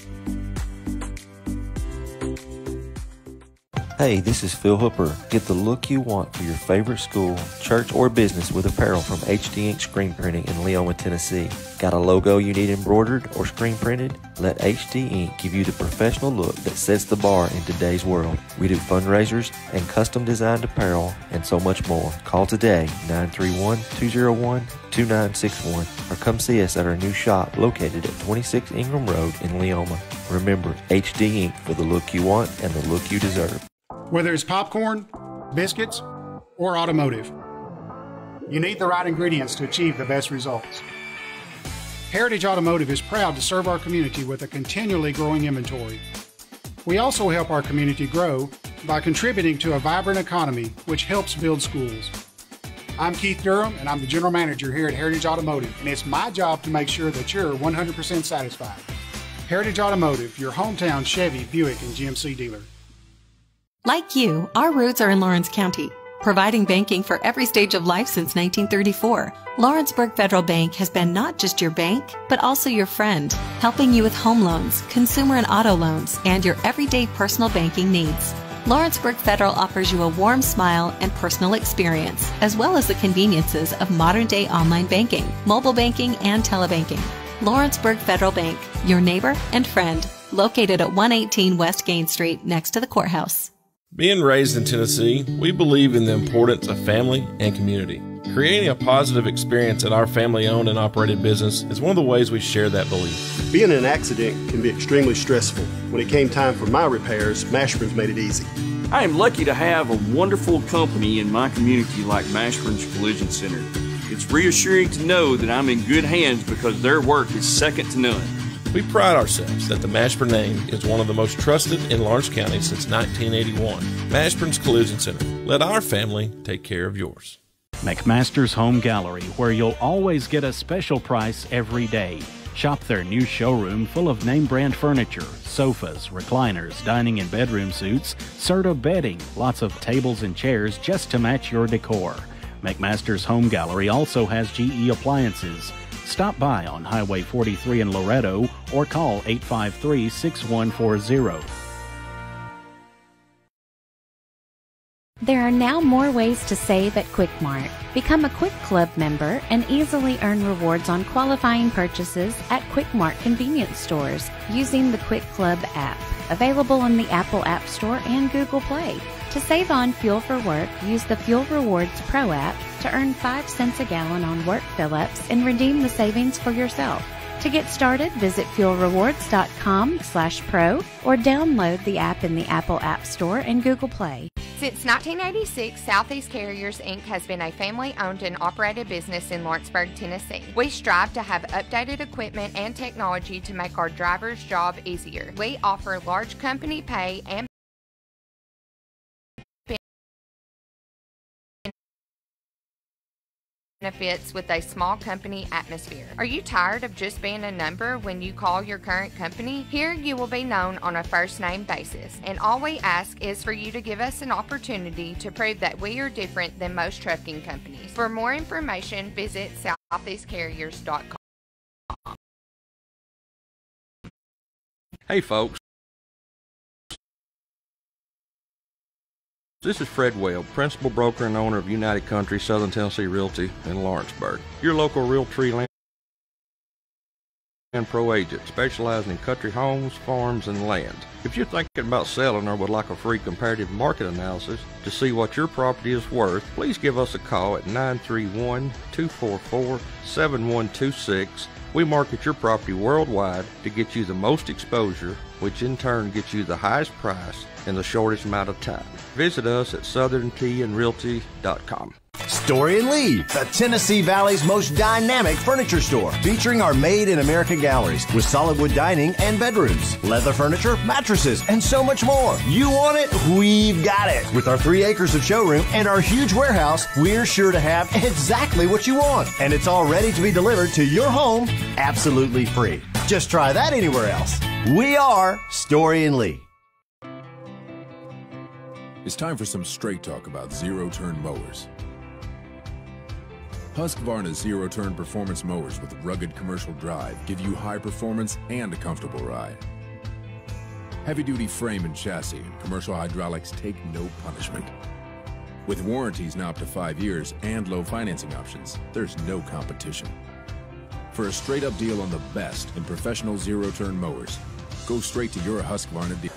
Hey, this is Phil Hooper. Get the look you want for your favorite school, church, or business with apparel from HD Ink Screen Printing in Leoma, Tennessee. Got a logo you need embroidered or screen printed? Let HD Ink give you the professional look that sets the bar in today's world. We do fundraisers and custom designed apparel and so much more. Call today, 931-201-2961, or come see us at our new shop located at 26 Ingram Road in Leoma. Remember, HD Ink for the look you want and the look you deserve. Whether it's popcorn, biscuits, or automotive, you need the right ingredients to achieve the best results. Heritage Automotive is proud to serve our community with a continually growing inventory. We also help our community grow by contributing to a vibrant economy, which helps build schools. I'm Keith Durham, and I'm the General Manager here at Heritage Automotive, and it's my job to make sure that you're 100% satisfied. Heritage Automotive, your hometown Chevy, Buick, and GMC dealer. Like you, our roots are in Lawrence County, providing banking for every stage of life since 1934. Lawrenceburg Federal Bank has been not just your bank, but also your friend, helping you with home loans, consumer and auto loans, and your everyday personal banking needs. Lawrenceburg Federal offers you a warm smile and personal experience, as well as the conveniences of modern-day online banking, mobile banking, and telebanking. Lawrenceburg Federal Bank, your neighbor and friend, located at 118 West Gain Street next to the courthouse. Being raised in Tennessee, we believe in the importance of family and community. Creating a positive experience at our family-owned and operated business is one of the ways we share that belief. Being in an accident can be extremely stressful. When it came time for my repairs, Mashburn's made it easy. I am lucky to have a wonderful company in my community like Mashburn's Collision Center. It's reassuring to know that I'm in good hands because their work is second to none. We pride ourselves that the Mashburn name is one of the most trusted in Lawrence County since 1981. Mashburn's Collision Center. Let our family take care of yours. McMaster's Home Gallery, where you'll always get a special price every day. Shop their new showroom full of name-brand furniture, sofas, recliners, dining and bedroom suites, Serta bedding, lots of tables and chairs just to match your decor. McMaster's Home Gallery also has GE appliances. Stop by on Highway 43 in Loretto or call 853-6140. There are now more ways to save at Quick Mart. Become a Quick Club member and easily earn rewards on qualifying purchases at Quick Mart convenience stores using the Quick Club app, available in the Apple App Store and Google Play. To save on fuel for work, use the Fuel Rewards Pro app to earn 5 cents a gallon on work fill-ups and redeem the savings for yourself. To get started, visit fuelrewards.com/pro or download the app in the Apple App Store and Google Play. Since 1986, Southeast Carriers, Inc. has been a family-owned and operated business in Lawrenceburg, Tennessee. We strive to have updated equipment and technology to make our drivers' job easier. We offer large company pay and benefits with a small company atmosphere. Are you tired of just being a number when you call your current company? Here you will be known on a first name basis, and all we ask is for you to give us an opportunity to prove that we are different than most trucking companies. For more information, visit southeastcarriers.com. Hey folks, this is Fred Webb, principal broker and owner of United Country Southern Tennessee Realty in Lawrenceburg. Your local Realtree land pro agent specializing in country homes, farms, and land. If you're thinking about selling or would like a free comparative market analysis to see what your property is worth, please give us a call at 931-244-7126. We market your property worldwide to get you the most exposure, which in turn gets you the highest price in the shortest amount of time. Visit us at southernteandrealty.com. Story and Lee, the Tennessee Valley's most dynamic furniture store, featuring our Made in America galleries with solid wood dining and bedrooms, leather furniture, mattresses, and so much more. You want it? We've got it. With our 3 acres of showroom and our huge warehouse, we're sure to have exactly what you want. And it's all ready to be delivered to your home absolutely free. Just try that anywhere else. We are Story and Lee. It's time for some straight talk about zero-turn mowers. Husqvarna's zero-turn performance mowers with rugged commercial drive give you high performance and a comfortable ride. Heavy-duty frame and chassis and commercial hydraulics take no punishment. With warranties now up to 5 years and low financing options, there's no competition. For a straight-up deal on the best in professional zero-turn mowers, go straight to your Husqvarna dealer.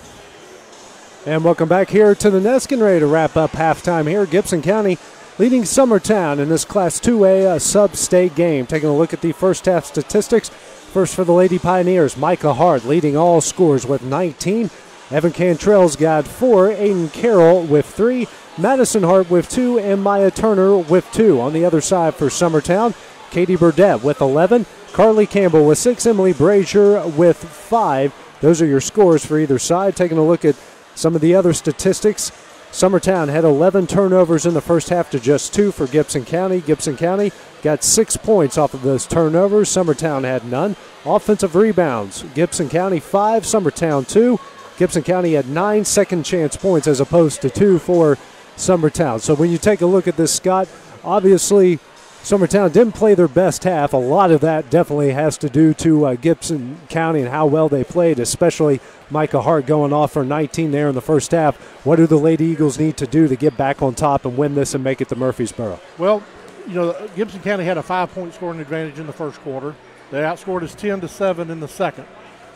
And welcome back here to the Nest, getting ready to wrap up halftime here. Gibson County leading Summertown in this Class 2A sub-state game. Taking a look at the first half statistics. First for the Lady Pioneers, Micah Hart leading all scores with 19. Evan Cantrell's got 4. Aiden Carroll with 3. Madison Hart with 2. And Maya Turner with 2. On the other side for Summertown, Katie Burdett with 11. Carly Campbell with 6. Emily Brazier with 5. Those are your scores for either side. Taking a look at some of the other statistics, Summertown had 11 turnovers in the first half to just 2 for Gibson County. Gibson County got 6 points off of those turnovers. Summertown had none. Offensive rebounds, Gibson County 5, Summertown 2. Gibson County had 9 second chance points as opposed to 2 for Summertown. So when you take a look at this, Scott, obviously Summertown didn't play their best half. A lot of that definitely has to do to Gibson County and how well they played, especially Micah Hart going off for 19 there in the first half. What do the Lady Eagles need to do to get back on top and win this and make it to Murfreesboro? Well, you know, Gibson County had a 5-point scoring advantage in the first quarter. They outscored us 10-7 in the second.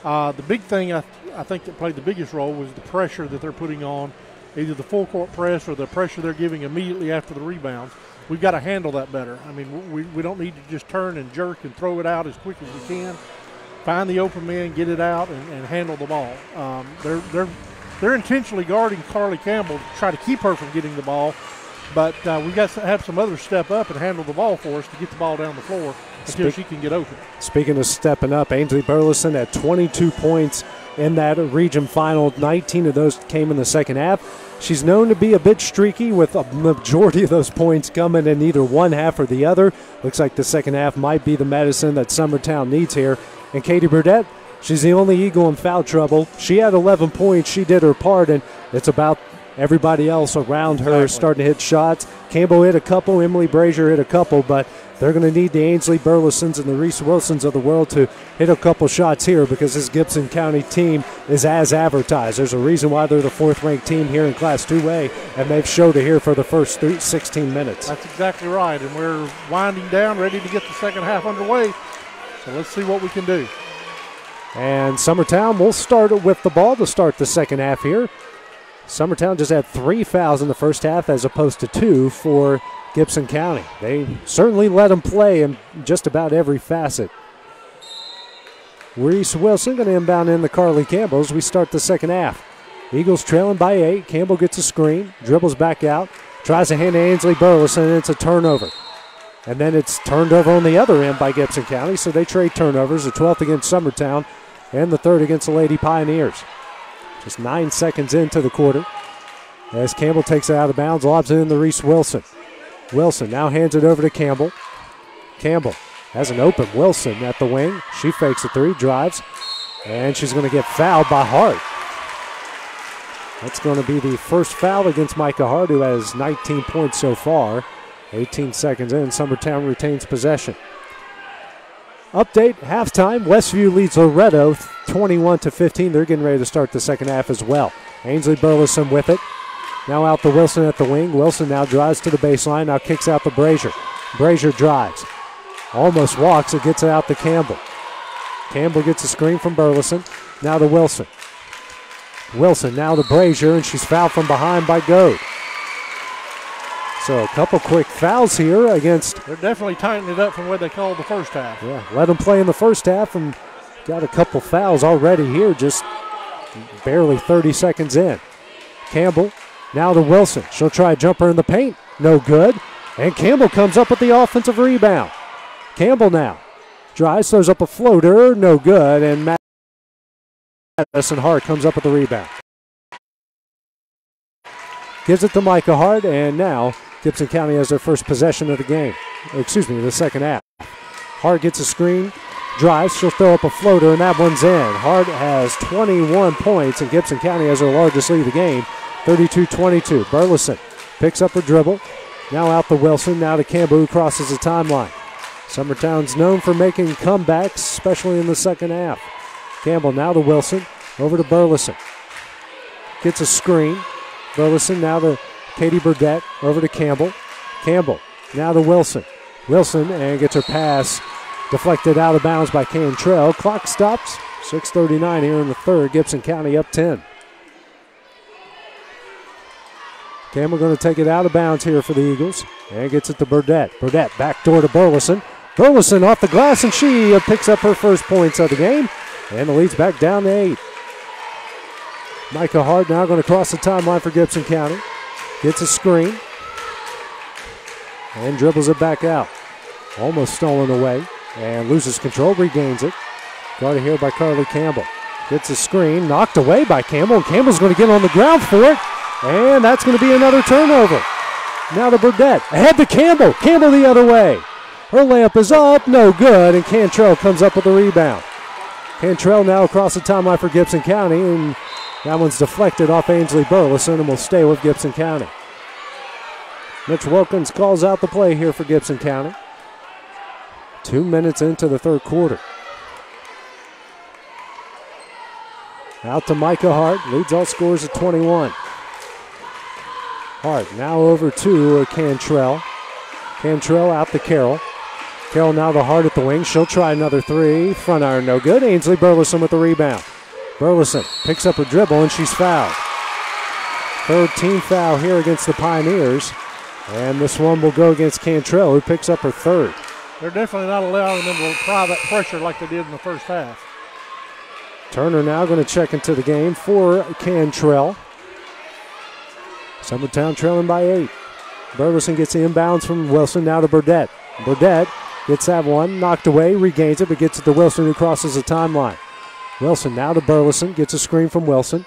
The big thing I think that played the biggest role was the pressure that they're putting on, either the full court press or the pressure they're giving immediately after the rebounds. We've got to handle that better. I mean, we don't need to just turn and jerk and throw it out as quick as we can. Find the open man, get it out, and handle the ball. They're intentionally guarding Carly Campbell to try to keep her from getting the ball, but we've got to have some others step up and handle the ball for us to get the ball down the floor until she can get open. Speaking of stepping up, Ainsley Burleson had 22 points in that region final. 19 of those came in the second half. She's known to be a bit streaky, with a majority of those points coming in either one half or the other. Looks like the second half might be the medicine that Summertown needs here. And Katie Burdett, she's the only Eagle in foul trouble. She had 11 points. She did her part, and it's about everybody else around her starting to hit shots. Campbell hit a couple. Emily Brazier hit a couple, but they're going to need the Ainsley Burlesons and the Reese Wilsons of the world to hit a couple shots here because this Gibson County team is as advertised. There's a reason why they're the 4th-ranked team here in Class 2A, and they've showed it here for the first 16 minutes. That's exactly right, and we're winding down, ready to get the second half underway. So let's see what we can do. And Summertown will start with the ball to start the second half here. Summertown just had 3 fouls in the first half as opposed to 2 for Gibson County. They certainly let them play in just about every facet. Reese Wilson going to inbound in the Carly Campbell as we start the second half. Eagles trailing by 8. Campbell gets a screen, dribbles back out, tries to hand to Ainsley Burleson, and it's a turnover. And then it's turned over on the other end by Gibson County, so they trade turnovers, the 12th against Summertown and the 3rd against the Lady Pioneers. Just 9 seconds into the quarter as Campbell takes it out of bounds, lobs it in to Reese Wilson. Wilson now hands it over to Campbell. Campbell has an open Wilson at the wing. She fakes a 3, drives, and she's going to get fouled by Hart. That's going to be the first foul against Micah Hart, who has 19 points so far. 18 seconds in, Summertown retains possession. Update, halftime, Westview leads Loretto 21-15. They're getting ready to start the second half as well. Ainsley Burleson with it. Now out to Wilson at the wing. Wilson now drives to the baseline, now kicks out to Brazier. Brazier drives. Almost walks, it gets it out to Campbell. Campbell gets a screen from Burleson. Now to Wilson. Wilson now to Brazier, and she's fouled from behind by Goad. So a couple quick fouls here against... They're definitely tightening it up from what they called the first half. Yeah, let them play in the first half and got a couple fouls already here, just barely 30 seconds in. Campbell now to Wilson. She'll try a jumper in the paint. No good. And Campbell comes up with the offensive rebound. Campbell now drives, throws up a floater. No good. And Madison Hart comes up with the rebound. Gives it to Micah Hart, and now Gibson County has their first possession of the game. The second half. Hart gets a screen, drives, she'll throw up a floater, and that one's in. Hart has 21 points, and Gibson County has their largest lead of the game, 32-22. Burleson picks up her dribble. Now out to Wilson, now to Campbell, who crosses the timeline. Summertown's known for making comebacks, especially in the second half. Campbell now to Wilson, over to Burleson. Gets a screen. Burleson now to Katie Burdett, over to Campbell. Campbell now to Wilson. Wilson, and gets her pass deflected out of bounds by Cantrell. Clock stops. 6:39 here in the third. Gibson County up 10. Campbell going to take it out of bounds here for the Eagles. And gets it to Burdett. Burdett backdoor to Burleson. Burleson off the glass, and she picks up her first points of the game. And the lead's back down to 8. Micah Hart now going to cross the timeline for Gibson County. Gets a screen. And dribbles it back out. Almost stolen away. And loses control, regains it. Guarded here by Carly Campbell. Gets a screen, knocked away by Campbell. And Campbell's going to get on the ground for it. And that's going to be another turnover. Now to Burdett. Ahead to Campbell. Campbell the other way. Her layup is up, no good. And Cantrell comes up with the rebound. Cantrell now across the timeline for Gibson County. And that one's deflected off Ainsley Burleson and will stay with Gibson County. Mitch Wilkins calls out the play here for Gibson County. 2 minutes into the third quarter. Out to Micah Hart. Leads all scores at 21. Hart now over to Cantrell. Cantrell out to Carroll. Carroll now to Hart at the wing. She'll try another 3. Front iron no good. Ainsley Burleson with the rebound. Burleson picks up her dribble and she's fouled. Third team foul here against the Pioneers. And this one will go against Cantrell, who picks up her third. They're definitely not allowing them to apply that pressure like they did in the first half. Turner now going to check into the game for Cantrell. Summertown trailing by 8. Burleson gets the inbounds from Wilson now to Burdett. Burdett gets that one, knocked away, regains it, but gets it to Wilson, who crosses the timeline. Wilson now to Burleson, gets a screen from Wilson.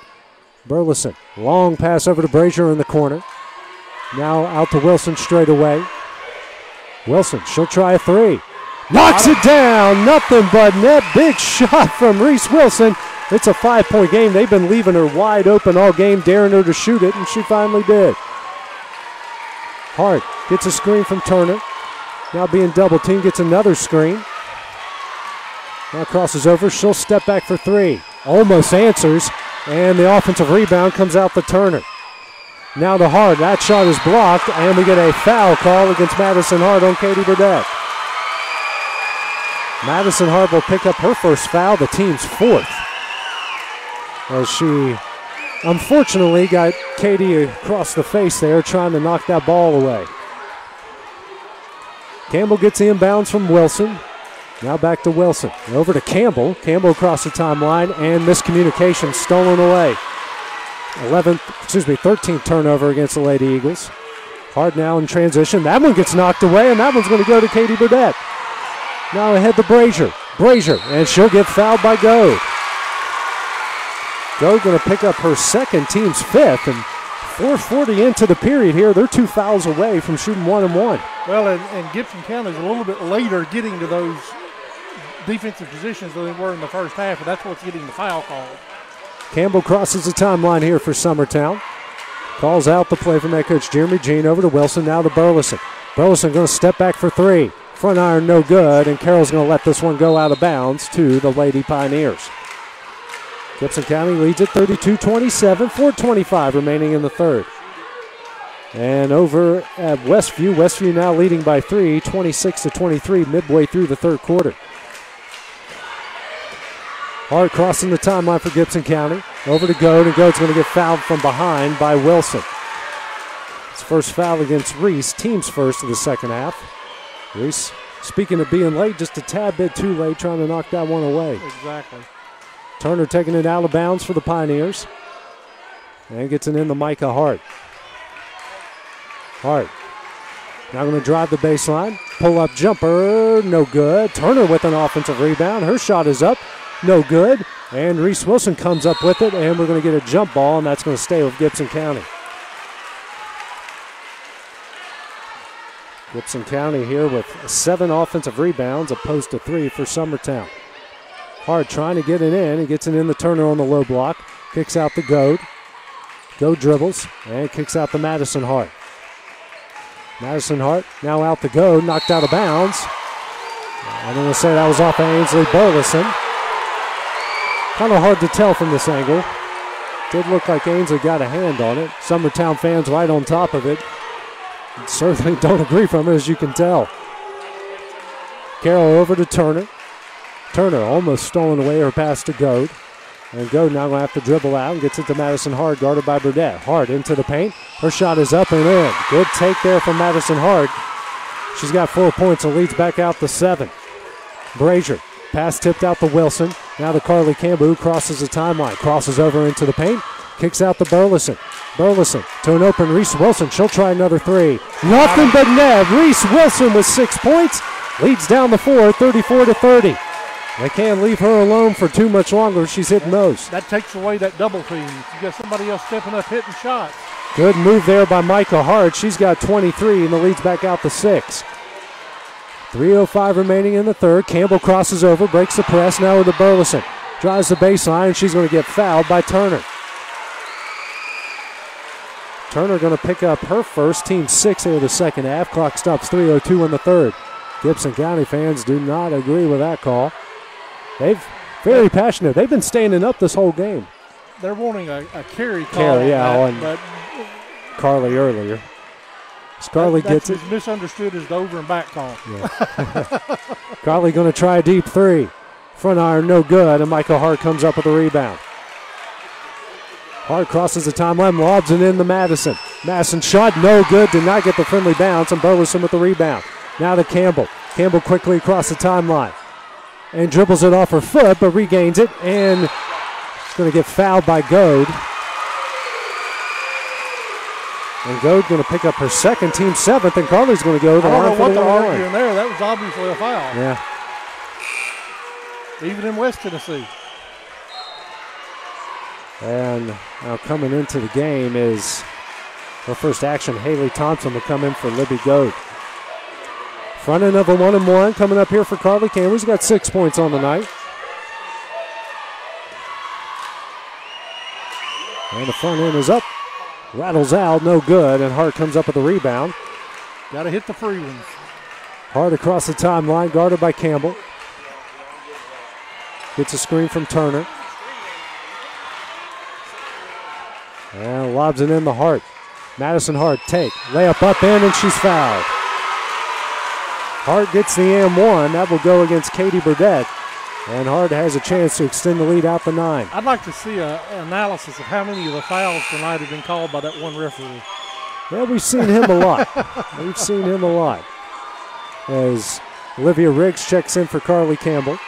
Burleson, long pass over to Brazier in the corner. Now out to Wilson straight away. Wilson, she'll try a 3. Knocks it down. Nothing but net. Big shot from Reese Wilson. It's a 5-point game. They've been leaving her wide open all game, daring her to shoot it, and she finally did. Hart gets a screen from Turner. Now being double teamed, gets another screen. Now crosses over. She'll step back for three. Almost answers, and the offensive rebound comes out to Turner. Now to Hart. That shot is blocked, and we get a foul call against Madison Hart on Katie Burdett. Madison Hart will pick up her first foul, the team's fourth, as she unfortunately got Katie across the face there trying to knock that ball away. Campbell gets the inbounds from Wilson. Now back to Wilson. Over to Campbell. Campbell across the timeline, and miscommunication stolen away. 13th turnover against the Lady Eagles. Hard now in transition. That one gets knocked away, and that one's going to go to Katie Burdett. Now ahead to Brazier. Brazier, and she'll get fouled by Goad. Goad going to pick up her second, team's fifth, and 4:40 into the period here. They're 2 fouls away from shooting 1 and 1. Well, and Gibson County's a little bit later getting to those defensive positions than they were in the first half, and that's what's getting the foul called. Campbell crosses the timeline here for Summertown. Calls out the play from head coach Jeremy Jean. Over to Wilson, now to Burleson. Burleson going to step back for three. Front iron no good, and Carroll's going to let this one go out of bounds to the Lady Pioneers. Gibson County leads at 32-27, 4:25 remaining in the third. And over at Westview now leading by 3, 26-23, midway through the third quarter. Hart crossing the timeline for Gibson County. Over to Goad, and Goad's going to get fouled from behind by Wilson. It's first foul against Reese, team's first of the second half. Reese, speaking of being late, just a tad bit too late, trying to knock that one away. Exactly. Turner taking it out of bounds for the Pioneers. And gets it into Micah Hart. Hart now going to drive the baseline. Pull-up jumper, no good. Turner with an offensive rebound. Her shot is up, no good. And Reese Wilson comes up with it, and we're going to get a jump ball, and that's going to stay with Gibson County. Gibson County here with 7 offensive rebounds, opposed to 3 for Summertown. Hart trying to get it in. He gets it in the Turner on the low block. Kicks out the Goad. Goad dribbles and kicks out the Madison Hart. Madison Hart now out the Goad, knocked out of bounds. I'm going to say that was off of Ainsley Burleson. Kind of hard to tell from this angle. Did look like Ainsley got a hand on it. Summertown fans right on top of it. Certainly don't agree from it, as you can tell. Carroll over to Turner. Turner almost stolen away her pass to Goad. And Goad now going to have to dribble out and gets it to Madison Hart, guarded by Burdett. Hart into the paint. Her shot is up and in. Good take there from Madison Hart. She's got 4 points and leads back out to 7. Brazier, pass tipped out to Wilson. Now to Carly Campbell, who crosses the timeline. Crosses over into the paint. Kicks out to Burleson. Burleson to an open Reese Wilson. She'll try another three. Nothing but net. Reese Wilson with 6 points. Leads down the 4, 34-30. They can't leave her alone for too much longer. She's hitting those. That takes away that double team. You got somebody else stepping up, hitting shots. Good move there by Micah Hart. She's got 23, and the lead's back out to 6. 3:05 remaining in the third. Campbell crosses over, breaks the press. Now with the Burleson. Drives the baseline, and she's going to get fouled by Turner. Turner going to pick up her first, team 6 here in the second half. Clock stops 3:02 in the third. Gibson County fans do not agree with that call. They've very passionate. They've been standing up this whole game. They're wanting a carry call. Carry, yeah, on on that, Carly earlier. Carly gets it. That's misunderstood as the over and back call. Yeah. Carly going to try a deep three. Front iron no good, and Michael Hart comes up with a rebound. Hart crosses the timeline, lobs it into Madison. Madison shot no good, did not get the friendly bounce, and Burleson with the rebound. Now to Campbell. Campbell quickly across the timeline and dribbles it off her foot, but regains it, and she's going to get fouled by Goad. And Goad going to pick up her second, team 7th, and Carly's going to go to the line for the I don't know what they're arguing there. That was obviously a foul. Yeah. Even in West Tennessee. And now coming into the game is her first action. Haley Thompson will come in for Libby Goad. Front end of a 1-and-1 coming up here for Carly Campbell. He's got 6 points on the night. And the front end is up. Rattles out, no good, and Hart comes up with the rebound. Got to hit the free ones. Hart across the timeline, guarded by Campbell. Gets a screen from Turner. And lobs it in the Hart. Madison Hart, take. Layup up in, and she's fouled. Hart gets the and 1. That will go against Katie Burdett. And Hart has a chance to extend the lead out to 9. I'd like to see an analysis of how many of the fouls tonight have been called by that one referee. Yeah, we've seen him a lot. We've seen him a lot. As Olivia Riggs checks in for Carly Campbell.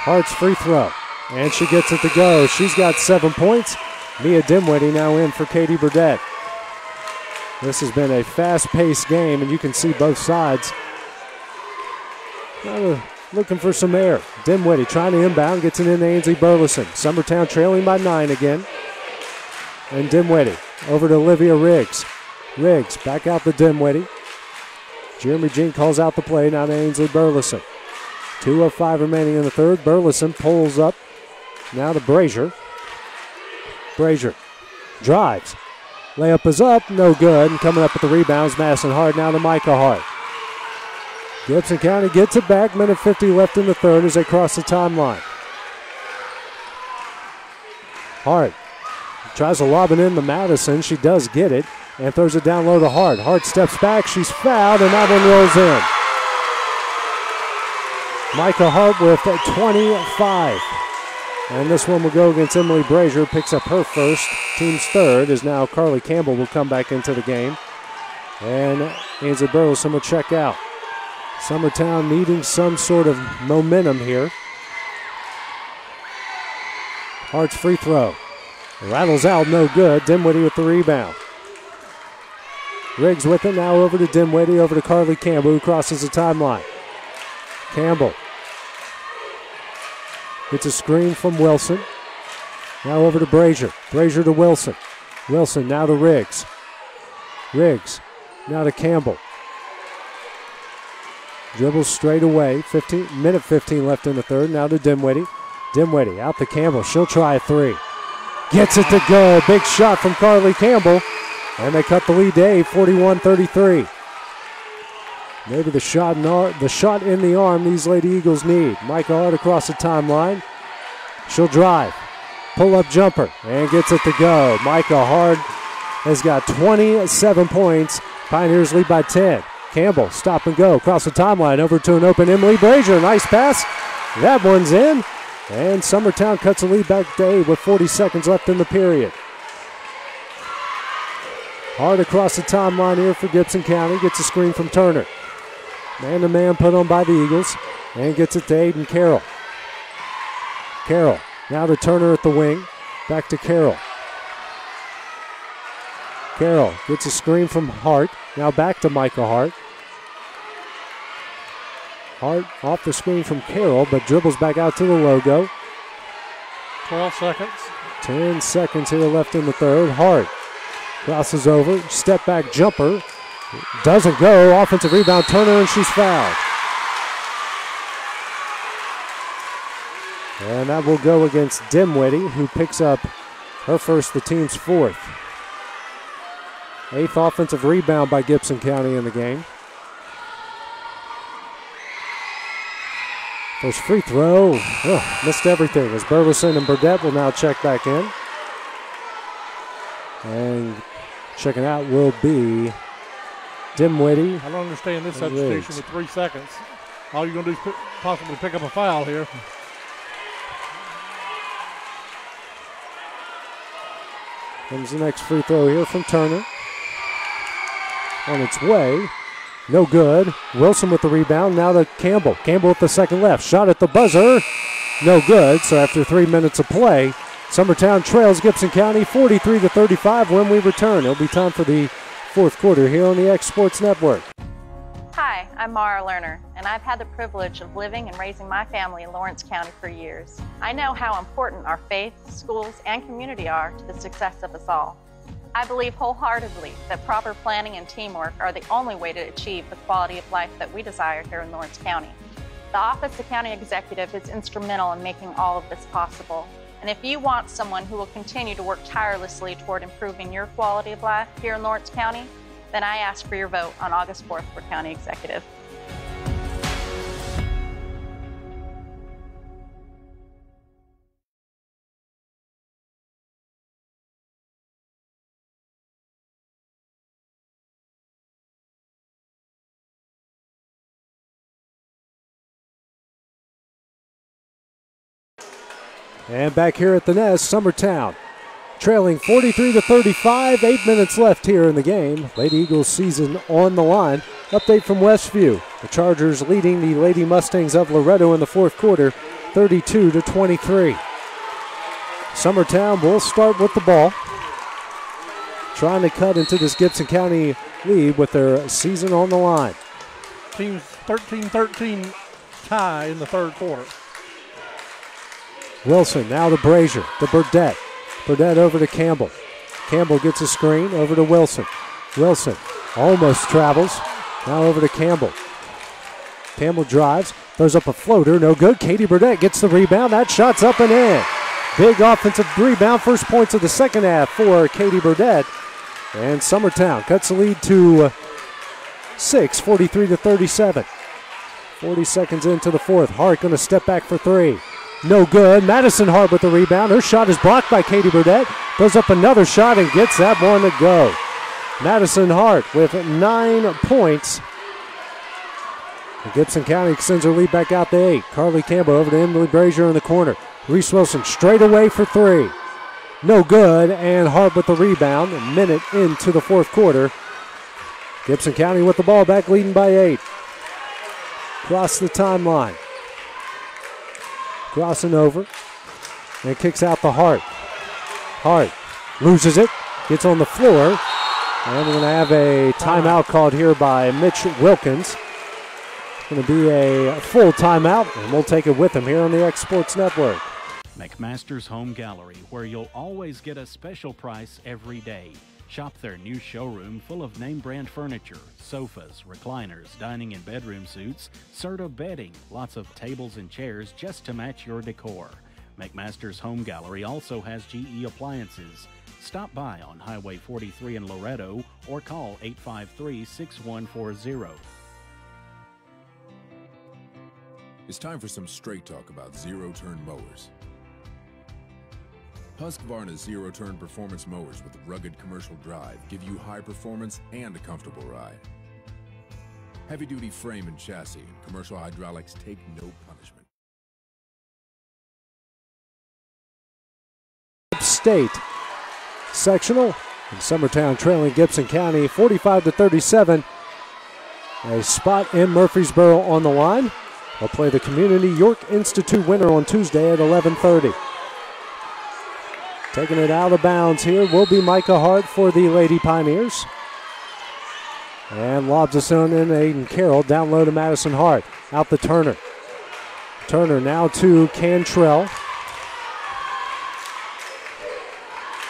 Hart's free throw. And she gets it to go. She's got 7 points. Mia Dimwitty now in for Katie Burdett. This has been a fast-paced game, and you can see both sides looking for some air. Dimwitty trying to inbound, gets it in to Ainsley Burleson. Summertown trailing by 9 again. And Dimwitty over to Olivia Riggs. Riggs back out to Dimwitty. Jeremy Jean calls out the play, now to Ainsley Burleson. 2 of 5 remaining in the third. Burleson pulls up, now to Brazier. Brazier drives. Layup is up, no good. And coming up with the rebounds, Madison Hart, now to Micah Hart. Gibson County gets it back. Minute 50 left in the third as they cross the timeline. Hart tries to lob it in to Madison. She does get it and throws it down low to Hart. Hart steps back. She's fouled, and that one rolls in. Micah Hart with 25. And this one will go against Emily Brazier, picks up her first. Team's third, as now Carly Campbell will come back into the game. And Ainsley Burleson will check out. Summertown needing some sort of momentum here. Hart's free throw. Rattles out, no good. Dimwitty with the rebound. Riggs with it, now over to Dimwitty, over to Carly Campbell, who crosses the timeline. Campbell gets a screen from Wilson. Now over to Brazier. Brazier to Wilson. Wilson now to Riggs. Riggs now to Campbell. Dribbles straight away. Minute 15 left in the third. Now to Dimwitty. Dimwitty out to Campbell. She'll try a 3. Gets it to go. Big shot from Carly Campbell. And they cut the lead to 8, 41-33. Maybe the shot in the arm these Lady Eagles need. Micah Hart across the timeline. She'll drive. Pull-up jumper. And gets it to go. Micah Hart has got 27 points. Pioneers lead by 10. Campbell, stop and go. Across the timeline over to an open Emily Brazier. Nice pass. That one's in. And Summertown cuts the lead back to 8 with 40 seconds left in the period. Hart across the timeline here for Gibson County. Gets a screen from Turner. Man-to-man put on by the Eagles. And gets it to Aiden Carroll. Carroll now to Turner at the wing. Back to Carroll. Carroll gets a screen from Hart. Now back to Micah Hart. Hart off the screen from Carroll, but dribbles back out to the logo. 12 seconds. 10 seconds here left in the third. Hart crosses over. Step back jumper. Doesn't go. Offensive rebound. Turner, and she's fouled. And that will go against Dimwitty, who picks up her first, the team's fourth. 8th offensive rebound by Gibson County in the game. First free throw. Missed everything as Burleson and Burdett will now check back in. And checking out will be Dimwitty. I don't understand this substitution with 3 seconds. All you're going to do is possibly pick up a foul here. Comes the next free throw here from Turner. On its way. No good. Wilson with the rebound. Now to Campbell. Campbell with the second left. Shot at the buzzer. No good. So after 3 minutes of play, Summertown trails Gibson County 43-35 when we return. It'll be time for the fourth quarter here on the X Sports Network. Hi, I'm Mara Lerner, and I've had the privilege of living and raising my family in Lawrence County for years. I know how important our faith, schools, and community are to the success of us all. I believe wholeheartedly that proper planning and teamwork are the only way to achieve the quality of life that we desire here in Lawrence County. The Office of County Executive is instrumental in making all of this possible. And if you want someone who will continue to work tirelessly toward improving your quality of life here in Lawrence County, then I ask for your vote on August 4th for County Executive. And back here at the nest, Summertown trailing 43-35, 8 minutes left here in the game. Lady Eagles season on the line. Update from Westview. The Chargers leading the Lady Mustangs of Loretto in the fourth quarter, 32-23. Summertown will start with the ball, trying to cut into this Gibson County lead with their season on the line. Teams 13-13 tie in the third quarter. Wilson now to Brazier, to Burdett. Burdett over to Campbell. Campbell gets a screen over to Wilson. Wilson almost travels. Now over to Campbell. Campbell drives, throws up a floater, no good. Katie Burdett gets the rebound. That shot's up and in. Big offensive rebound, first points of the second half for Katie Burdett. And Summertown cuts the lead to 6, 43-37. 40 seconds into the fourth. Hart going to step back for three. No good. Madison Hart with the rebound. Her shot is blocked by Katie Burdett. Throws up another shot and gets that one to go. Madison Hart with 9 points. And Gibson County extends her lead back out to 8. Carly Campbell over to Emily Brazier in the corner. Reese Wilson straight away for three. No good. And Hart with the rebound. A minute into the fourth quarter. Gibson County with the ball back, leading by 8. Across the timeline. Crossing over and kicks out the Hart. Hart loses it, gets on the floor, and we're going to have a timeout called here by Mitch Wilkins. It's going to be a full timeout, and we'll take it with him here on the X Sports Network. McMaster's Home Gallery, where you'll always get a special price every day. Shop their new showroom full of name brand furniture, sofas, recliners, dining and bedroom suites, Serta bedding, lots of tables and chairs just to match your decor. McMaster's Home Gallery also has GE appliances. Stop by on Highway 43 in Loretto or call 853-6140. It's time for some straight talk about zero-turn mowers. Husqvarna's zero-turn performance mowers with rugged commercial drive give you high performance and a comfortable ride. Heavy-duty frame and chassis and commercial hydraulics take no punishment. State sectional and Summertown trailing Gibson County 45-37. A spot in Murfreesboro on the line. They'll play the Community York Institute winner on Tuesday at 11:30. Taking it out of bounds here will be Micah Hart for the Lady Pioneers. And lobs us in Aiden Carroll. Down low to Madison Hart. Out to Turner. Turner now to Cantrell.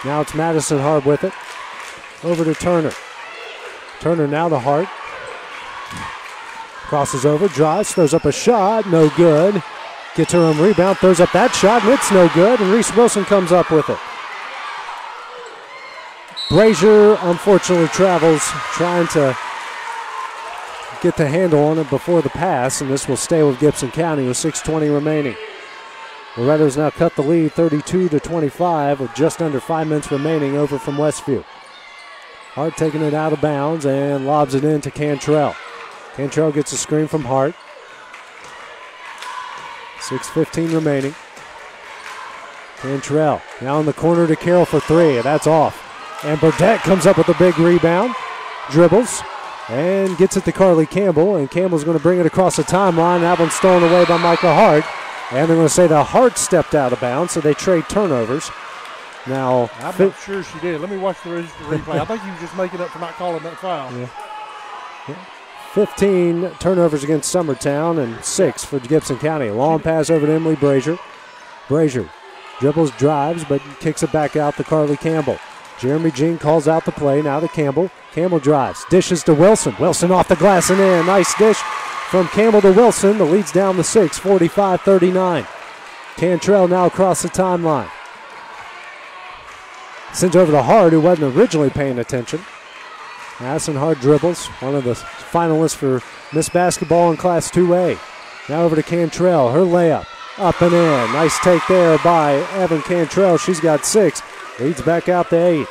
Now it's Madison Hart with it. Over to Turner. Turner now to Hart. Crosses over, drives, throws up a shot. No good. Gets her own rebound, throws up that shot, and it's no good. And Reese Wilson comes up with it. Brazier unfortunately travels, trying to get the handle on it before the pass, and this will stay with Gibson County with 6:20 remaining. Loretto's now cut the lead 32-25 with just under 5 minutes remaining over from Westview. Hart taking it out of bounds and lobs it in to Cantrell. Cantrell gets a screen from Hart. 6:15 remaining. Cantrell now in the corner to Carroll for three, and that's off. And Burdett comes up with a big rebound, dribbles, and gets it to Carly Campbell. And Campbell's going to bring it across the timeline. That one's stolen away by Micah Hart. And they're going to say the Hart stepped out of bounds, so they trade turnovers. Now, I'm not sure she did. Let me watch the replay. I think he was just making up for not calling that foul. Yeah. 15 turnovers against Summertown and 6 for Gibson County. Long pass over to Emily Brazier. Brazier dribbles, drives, but kicks it back out to Carly Campbell. Jeremy Jean calls out the play. Now to Campbell. Campbell drives. Dishes to Wilson. Wilson off the glass and in. Nice dish from Campbell to Wilson. The lead's down to 6, 45-39. Cantrell now across the timeline. Sends over to Hard, who wasn't originally paying attention. Madison Hard dribbles. One of the finalists for Miss Basketball in Class 2A. Now over to Cantrell. Her layup. Up and in. Nice take there by Evan Cantrell. She's got 6. Leads back out to 8.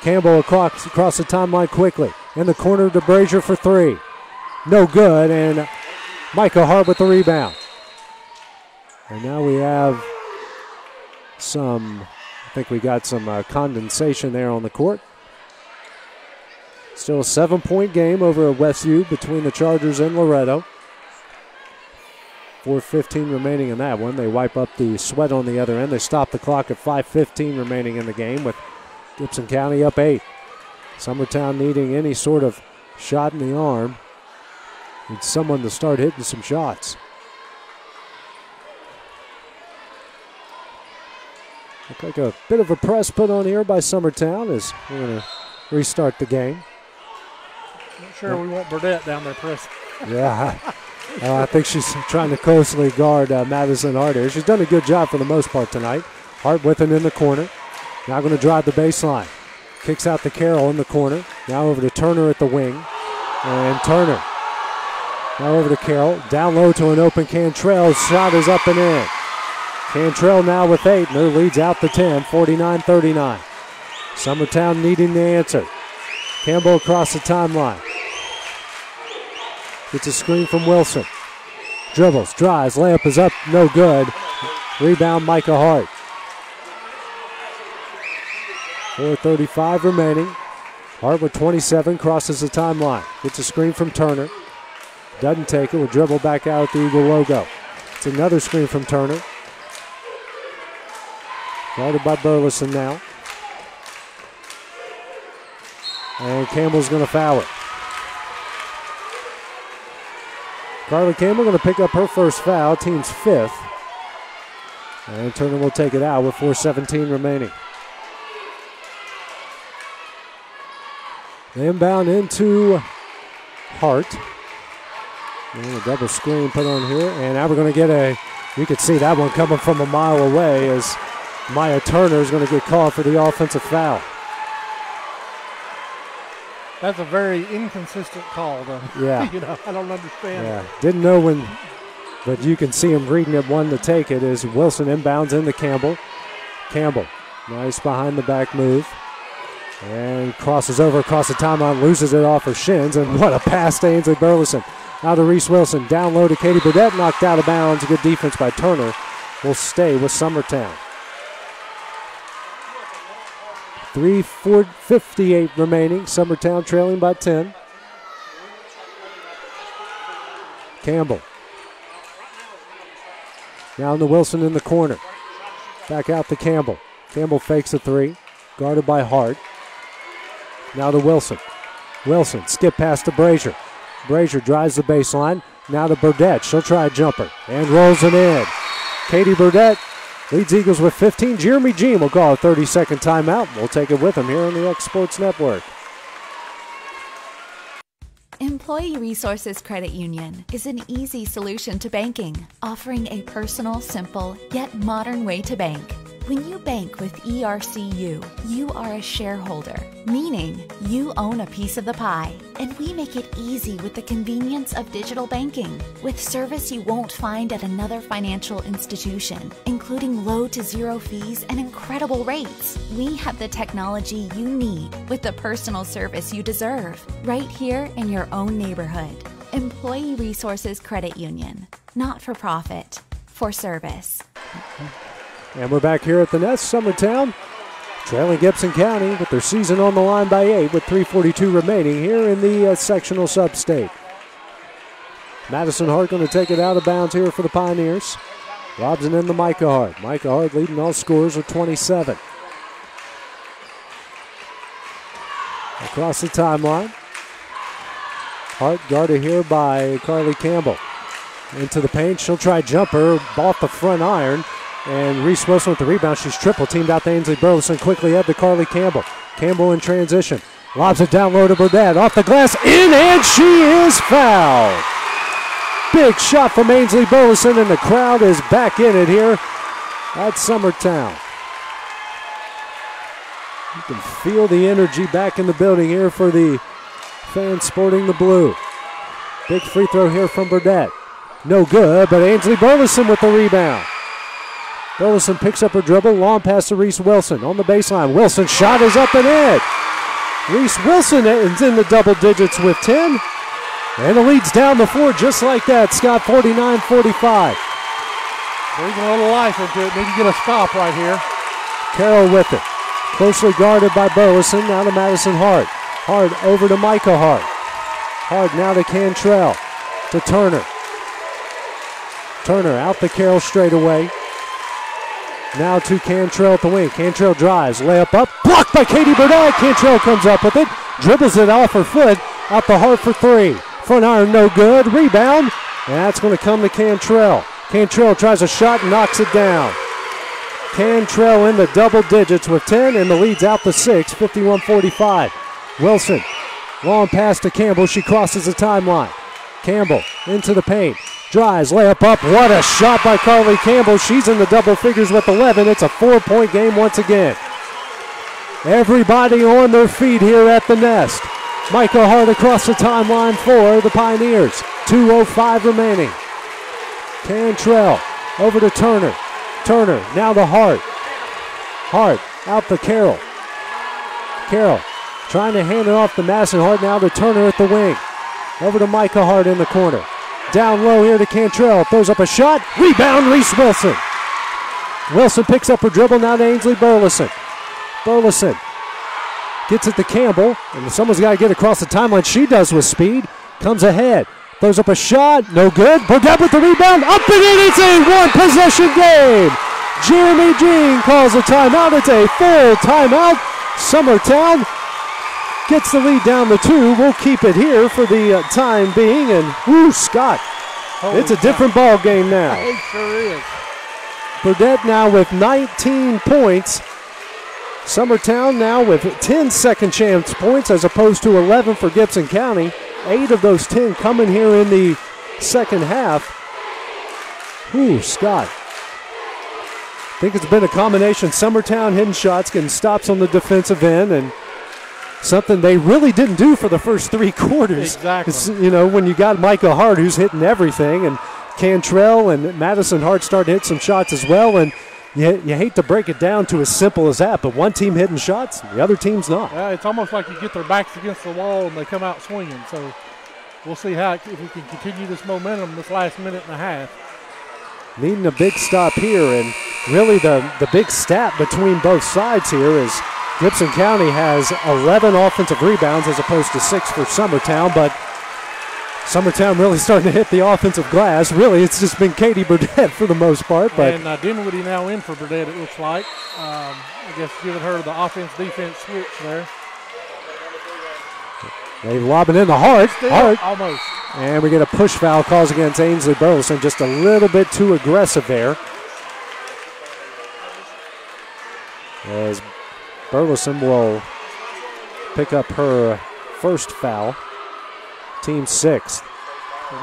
Campbell across the timeline quickly. In the corner to Brazier for 3. No good, and Micah Hart with the rebound. And now we have I think we got some condensation there on the court. Still a 7-point game over at Westview between the Chargers and Loretto. 4:15 remaining in that one. They wipe up the sweat on the other end. They stop the clock at 5:15 remaining in the game with Gibson County up 8. Summertown needing any sort of shot in the arm. Needs someone to start hitting some shots. Look like a bit of a press put on here by Summertown as we're going to restart the game. Not sure we want Burdett down there pressing. Yeah. I think she's trying to closely guard Madison Hart here. She's done a good job for the most part tonight. Hart with it in the corner. Now going to drive the baseline. Kicks out to Carroll in the corner. Now over to Turner at the wing. And Turner. Now over to Carroll. Down low to an open Cantrell. Shot is up and in. Cantrell now with 8. And their lead's out to 10. 49-39. Summertown needing the answer. Campbell across the timeline. Gets a screen from Wilson. Dribbles, drives, layup is up, no good. Rebound, Micah Hart. 4:35 remaining. Hart with 27, crosses the timeline. Gets a screen from Turner. Doesn't take it, will dribble back out at the Eagle logo. It's another screen from Turner. Guarded by Burleson now. And Campbell's going to foul it. Carly Campbell going to pick up her first foul, team's 5th. And Turner will take it out with 4:17 remaining. They inbound into Hart. And a double screen put on here. And now we're going to get you could see that one coming from a mile away as Maya Turner is going to get called for the offensive foul. That's a very inconsistent call, though. Yeah. I don't understand. Yeah, didn't know when, but you can see him reading it one to take it as Wilson inbounds into Campbell. Campbell, nice behind the back move. And crosses over across the timeline, loses it off her shins, and what a pass to Ainsley Burleson. Now to Reese Wilson, down low to Katie Burdett, knocked out of bounds. Good defense by Turner. Will stay with Summertown. 3:58 remaining. Summertown trailing by 10. Campbell. Down to Wilson in the corner. Back out to Campbell. Campbell fakes a 3. Guarded by Hart. Now to Wilson. Wilson, skip pass to Brazier. Brazier drives the baseline. Now to Burdett. She'll try a jumper. And rolls it in. Katie Burdett leads Eagles with 15. Jeremy Jean will call a 30-second timeout. We'll take it with him here on the X Sports Network. Employee Resources Credit Union is an easy solution to banking, offering a personal, simple, yet modern way to bank. When you bank with ERCU, you are a shareholder, meaning you own a piece of the pie, and we make it easy with the convenience of digital banking, with service you won't find at another financial institution, including low to zero fees and incredible rates. We have the technology you need with the personal service you deserve, right here in your own neighborhood. Employee Resources Credit Union, not for profit, for service. And we're back here at the Nest. Summertown trailing Gibson County with their season on the line by 8 with 3:42 remaining here in the sectional sub-state. Madison Hart going to take it out of bounds here for the Pioneers. Lobs it in to Micah Hart. Micah Hart leading all scorers with 27. Across the timeline. Hart guarded here by Carly Campbell. Into the paint. She'll try jumper off the front iron. And Reese Wilson with the rebound. She's triple teamed out to Ainsley Burleson. Quickly up to Carly Campbell. Campbell in transition. Lobs it down low to Burdett. Off the glass. In, and she is fouled. Big shot from Ainsley Burleson, and the crowd is back in it here at Summertown. You can feel the energy back in the building here for the fans sporting the blue. Big free throw here from Burdett. No good, but Ainsley Burleson with the rebound. Burleson picks up her dribble, long pass to Reese Wilson on the baseline. Wilson's shot is up and in. Reese Wilson is in the double digits with 10. And the lead's down to 4 just like that. Scott 49-45. Breathing a little life into it. Need to get a stop right here. Carroll with it. Closely guarded by Burleson. Now to Madison Hart. Hart over to Micah Hart. Hart now to Cantrell. To Turner. Turner out to Carroll straight away. Now to Cantrell at the wing. Cantrell drives. Layup up. Blocked by Katie Burdett. Cantrell comes up with it. Dribbles it off her foot. Out the Hart for 3. Front iron no good. Rebound. And that's going to come to Cantrell. Cantrell tries a shot and knocks it down. Cantrell in the double digits with 10, and the lead's out to 6, 51-45. Wilson, long pass to Campbell. She crosses the timeline. Campbell into the paint. Drives, layup up. What a shot by Carly Campbell. She's in the double figures with 11. It's a 4-point game once again. Everybody on their feet here at the Nest. Micah Hart across the timeline for the Pioneers. 2:05 remaining. Cantrell over to Turner. Turner now to Hart. Hart out to Carroll. Carroll trying to hand it off to Madison Hart. Now to Turner at the wing. Over to Micah Hart in the corner. Down low here to Cantrell. Throws up a shot. Rebound, Reese Wilson. Wilson picks up her dribble. Now to Ainsley Burleson. Burleson gets it to Campbell. And someone's got to get across the timeline. She does with speed. Comes ahead. Throws up a shot. No good. Burdett with the rebound. Up and in. It's a one-possession game. Jeremy Jean calls a timeout. It's a full timeout. Summertown gets the lead down to 2. We'll keep it here for the time being. And, whoo, Scott. It's a different ball game now. It sure is. Burdett now with 19 points. Summertown now with 10 second chance points as opposed to 11 for Gibson County. 8 of those 10 coming here in the second half. Ooh, Scott. I think it's been a combination. Summertown hitting shots, getting stops on the defensive end, and something they really didn't do for the first 3 quarters. Exactly. It's, you know, when you got Micah Hart who's hitting everything, and Cantrell and Madison Hart starting to hit some shots as well, and you hate to break it down to as simple as that, but one team hitting shots, the other team's not. Yeah, it's almost like you get their backs against the wall and they come out swinging. So we'll see if we can continue this momentum this last minute and a half. Needing a big stop here, and really the big stat between both sides here is Gibson County has 11 offensive rebounds as opposed to 6 for Summertown, but Summertown really starting to hit the offensive glass. Really, it's just been Katie Burdett for the most part. But and Dinwiddie now in for Burdett, it looks like. I guess giving her the offense-defense switch there. They lob it in the Hart. Hart. Almost. And we get a push foul calls against Ainsley Burleson. Just a little bit too aggressive there. As Burleson will pick up her first foul. Team 6.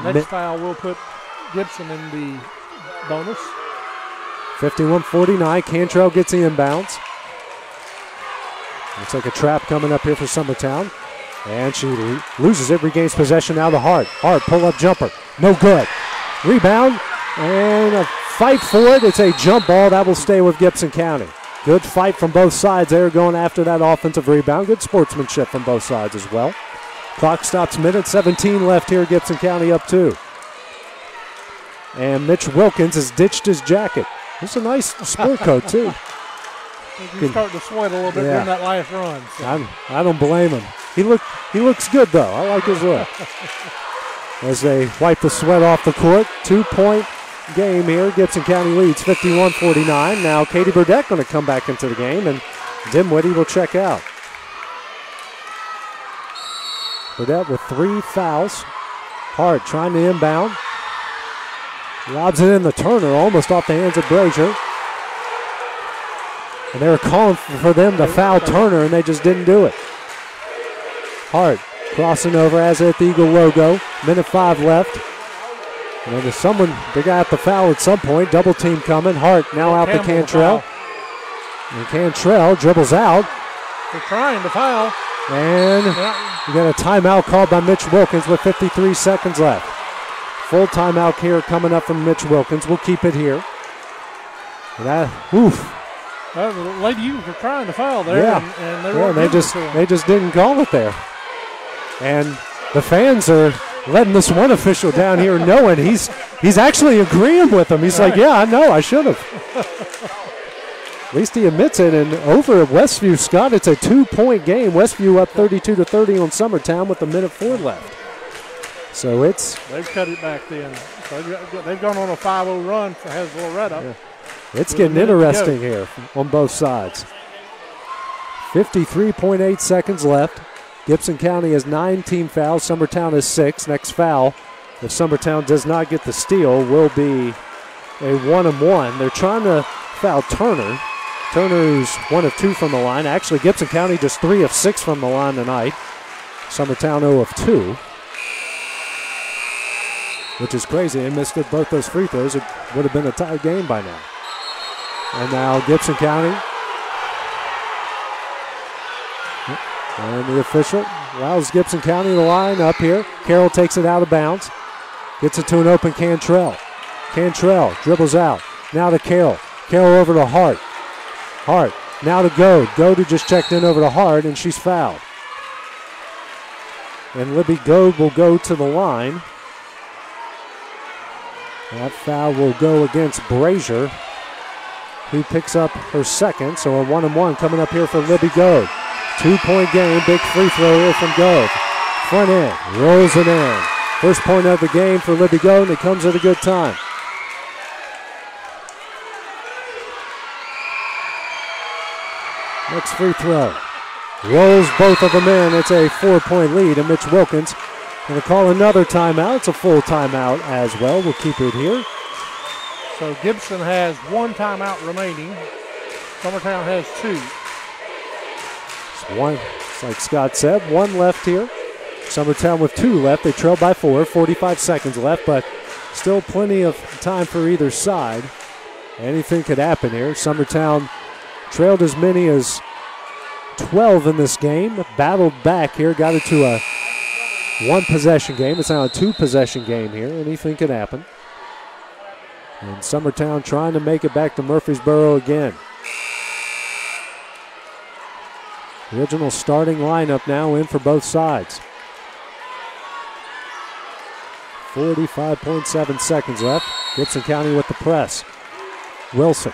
The next foul will put Gibson in the bonus. 51-49. Cantrell gets the inbounds. Looks like a trap coming up here for Summertown. And she loses it, regains possession now to Hart. Hart, pull-up jumper. No good. Rebound and a fight for it. It's a jump ball. That will stay with Gibson County. Good fight from both sides there going after that offensive rebound. Good sportsmanship from both sides as well. Clock stops minute, 17 left here. Gibson County up 2. And Mitch Wilkins has ditched his jacket. It's a nice sport coat, too. He's starting to sweat a little bit during that last run. So. I don't blame him. He looks good, though. I like his look. As they wipe the sweat off the court. 2-point game here. Gibson County leads 51-49. Now Katie Burdett going to come back into the game, and Dinwiddie will check out. Burdett with 3 fouls. Hart trying to inbound. Lobs it in the Turner, almost off the hands of Brazier. And they were calling for them to foul Turner, and they just didn't do it. Hart crossing over, as at the Eagle logo. Minute 5 left. And then they're going to have to foul at some point. Double team coming. Hart now out to Cantrell. And Cantrell dribbles out. They're trying to foul. And we got a timeout called by Mitch Wilkins with 53 seconds left. Full timeout here coming up from Mitch Wilkins. We'll keep it here. The Lady Eagles were trying to foul there. Yeah, and they just didn't call it there. And the fans are letting this one official down here knowing he's actually agreeing with them. He's like, yeah, I know, I should have. At least he admits it. And over at Westview, Scott, it's a 2-point game. Westview up 32-30 on Summertown with a minute 4 left. So they've cut it back then. So they've gone on a 5-0 run for Hasbro-Loretta. Yeah. It's getting interesting here on both sides. 53.8 seconds left. Gibson County has 9 team fouls. Summertown has 6. Next foul, if Summertown does not get the steal, will be a 1-and-1. They're trying to foul Turner. Turner, who's 1 of 2 from the line. Actually, Gibson County just 3 of 6 from the line tonight. Summertown 0 of 2. Which is crazy. They missed both those free throws. It would have been a tied game by now. And now Gibson County. And the official allows Gibson County to line up here. Carroll takes it out of bounds. Gets it to an open Cantrell. Cantrell dribbles out. Now to Carroll. Carroll over to Hart. Hart now to Goad. Goad who just checked in over to Hart, and she's fouled. And Libby Goad will go to the line. That foul will go against Brazier, who picks up her second. So a 1-and-1 coming up here for Libby Goad. 2-point game, big free throw here from Goad. Front end, rolls it in. First point of the game for Libby Goad, and it comes at a good time. Next free throw. Rolls both of them in. It's a 4-point lead, and Mitch Wilkins going to call another timeout. It's a full timeout as well. We'll keep it here. So Gibson has 1 timeout remaining. Summertown has 2. It's like Scott said, 1 left here. Summertown with 2 left. They trail by 4, 45 seconds left, but still plenty of time for either side. Anything could happen here. Summertown trailed as many as 12 in this game. Battled back here, got it to a 1-possession game. It's now a 2-possession game here. Anything could happen. And Summertown trying to make it back to Murfreesboro again. Original starting lineup now in for both sides. 45.7 seconds left. Gibson County with the press. Wilson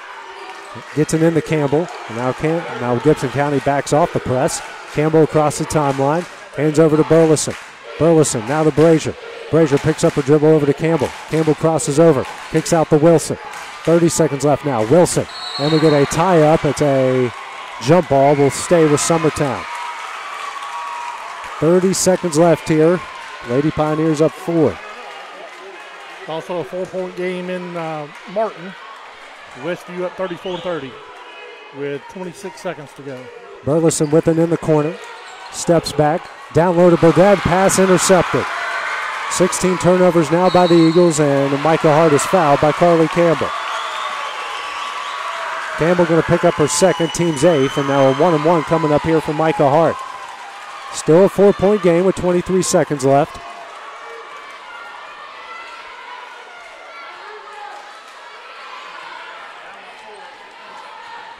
gets it into Campbell. And now Gibson County backs off the press. Campbell across the timeline. Hands over to Burleson. Burleson now to Brazier. Brazier picks up a dribble over to Campbell. Campbell crosses over. Kicks out to Wilson. 30 seconds left now. Wilson. And we get a tie-up. It's a jump ball. Will stay with Summertown. 30 seconds left here. Lady Pioneers up 4. Also a 4-point game in Martin. Westview up 34-30 with 26 seconds to go. Burleson with it in the corner. Steps back. Down low to Burdett. Pass intercepted. 16 turnovers now by the Eagles, and Micah Hart is fouled by Carly Campbell. Campbell going to pick up her second, team's 8th, and now a 1-and-1 coming up here for Micah Hart. Still a 4-point game with 23 seconds left.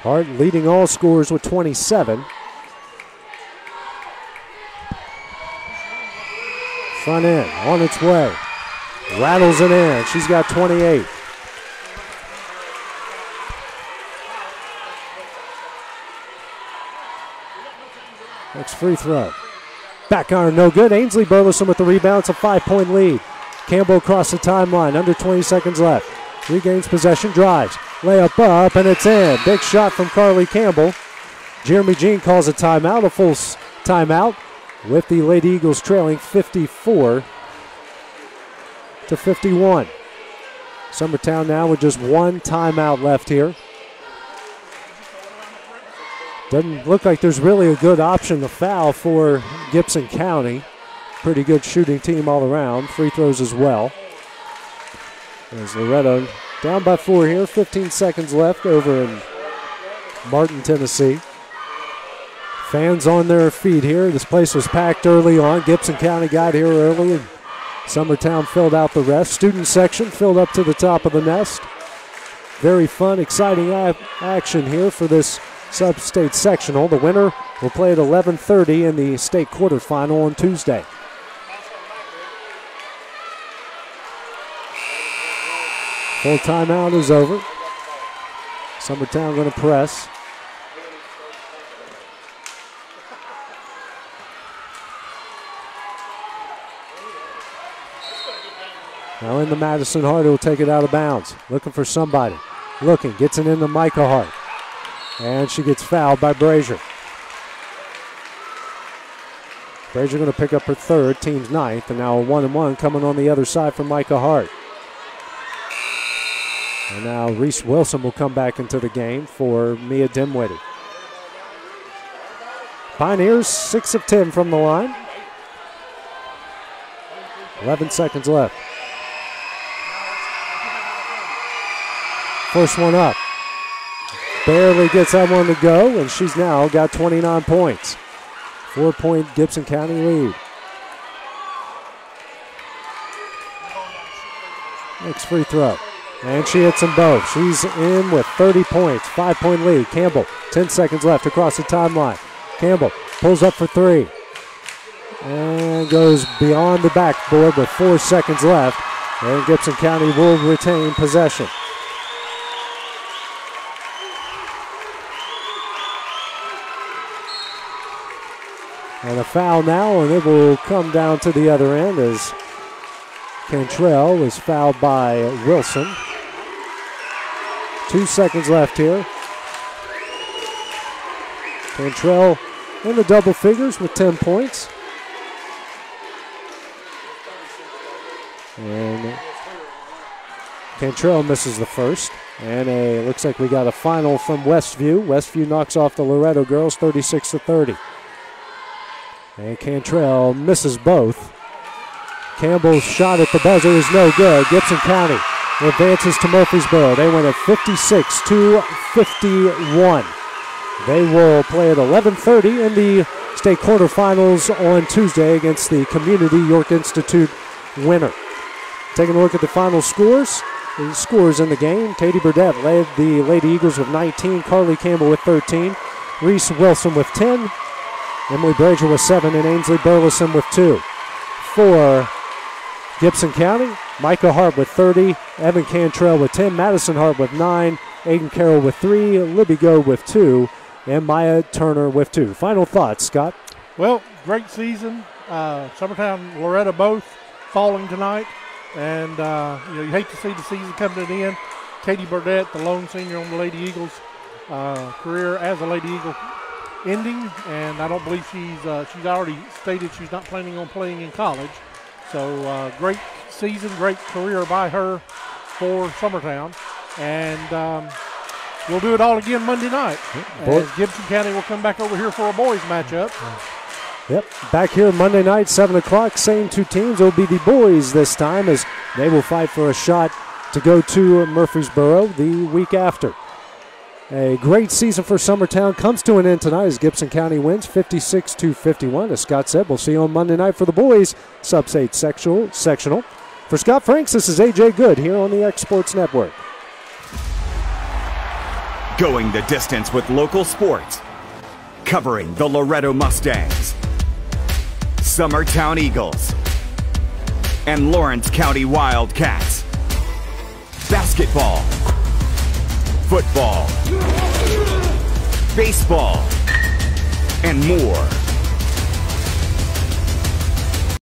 Hart leading all scorers with 27. Front end on its way. Rattles it in. She's got 28. Next free throw. Back iron, no good. Ainsley Burleson with the rebound. It's a 5-point lead. Campbell across the timeline. Under 20 seconds left. Regains possession, drives. Layup up, and it's in. Big shot from Carly Campbell. Jeremy Jean calls a timeout, a full timeout, with the Lady Eagles trailing 54-51. Summertown now with just 1 timeout left here. Doesn't look like there's really a good option to foul for Gibson County. Pretty good shooting team all around. Free throws as well. There's Loretto down by 4 here. 15 seconds left over in Martin, Tennessee. Fans on their feet here. This place was packed early on. Gibson County got here early, and Summertown filled out the rest. Student section filled up to the top of the nest. Very fun, exciting action here for this sub-state sectional. The winner will play at 11:30 in the state quarterfinal on Tuesday. Full timeout is over. Summertown going to press. Now in the Madison Hart, will take it out of bounds. Looking for somebody. Looking, gets it into Micah Hart. And she gets fouled by Brazier. Brazier going to pick up her third, team's ninth, and now a 1-and-1 coming on the other side from Micah Hart. And now Reese Wilson will come back into the game for Mia Dimwitty. Pioneers 6 of 10 from the line. 11 seconds left. First one up. Barely gets that one to go, and she's now got 29 points. 4-point Gibson County lead. Next free throw. And she hits them both. She's in with 30 points. 5-point lead. Campbell, 10 seconds left across the timeline. Campbell pulls up for 3. And goes beyond the backboard with 4 seconds left. And Gibson County will retain possession. And a foul now, and it will come down to the other end as Cantrell was fouled by Wilson. 2 seconds left here. Cantrell in the double figures with 10 points. And Cantrell misses the first. And looks like we got a final from Westview. Westview knocks off the Loretto girls 36-30. And Cantrell misses both. Campbell's shot at the buzzer is no good. Gibson County advances to Murfreesboro. They win at 56-51. They will play at 11:30 in the state quarterfinals on Tuesday against the Community York Institute winner. Taking a look at the final scores. The scores in the game. Katie Burdett led the Lady Eagles with 19. Carly Campbell with 13. Reese Wilson with 10. Emily Brazier with 7, and Ainsley Burleson with 2. For Gibson County, Micah Hart with 30, Evan Cantrell with 10, Madison Hart with 9, Aiden Carroll with 3, Libby Go with 2, and Maya Turner with 2. Final thoughts, Scott? Well, great season. Summertown, Loretto both falling tonight, and you hate to see the season come to an end. Katie Burdett, the lone senior on the Lady Eagles, career as a Lady Eagle ending, and I don't believe she's already stated she's not planning on playing in college. So great season, great career by her for Summertown, and we'll do it all again Monday night. As Gibson County will come back over here for a boys matchup. Yep, back here Monday night, 7 o'clock. Same two teams. It will be the boys this time as they will fight for a shot to go to Murfreesboro the week after. A great season for Summertown comes to an end tonight as Gibson County wins 56-51. As Scott said, we'll see you on Monday night for the boys SUBSTATE sectional. For Scott Franks, this is A.J. Good here on the X Sports Network. Going the distance with local sports. Covering the Loretto Mustangs, Summertown Eagles, and Lawrence County Wildcats. Basketball, football, baseball, and more.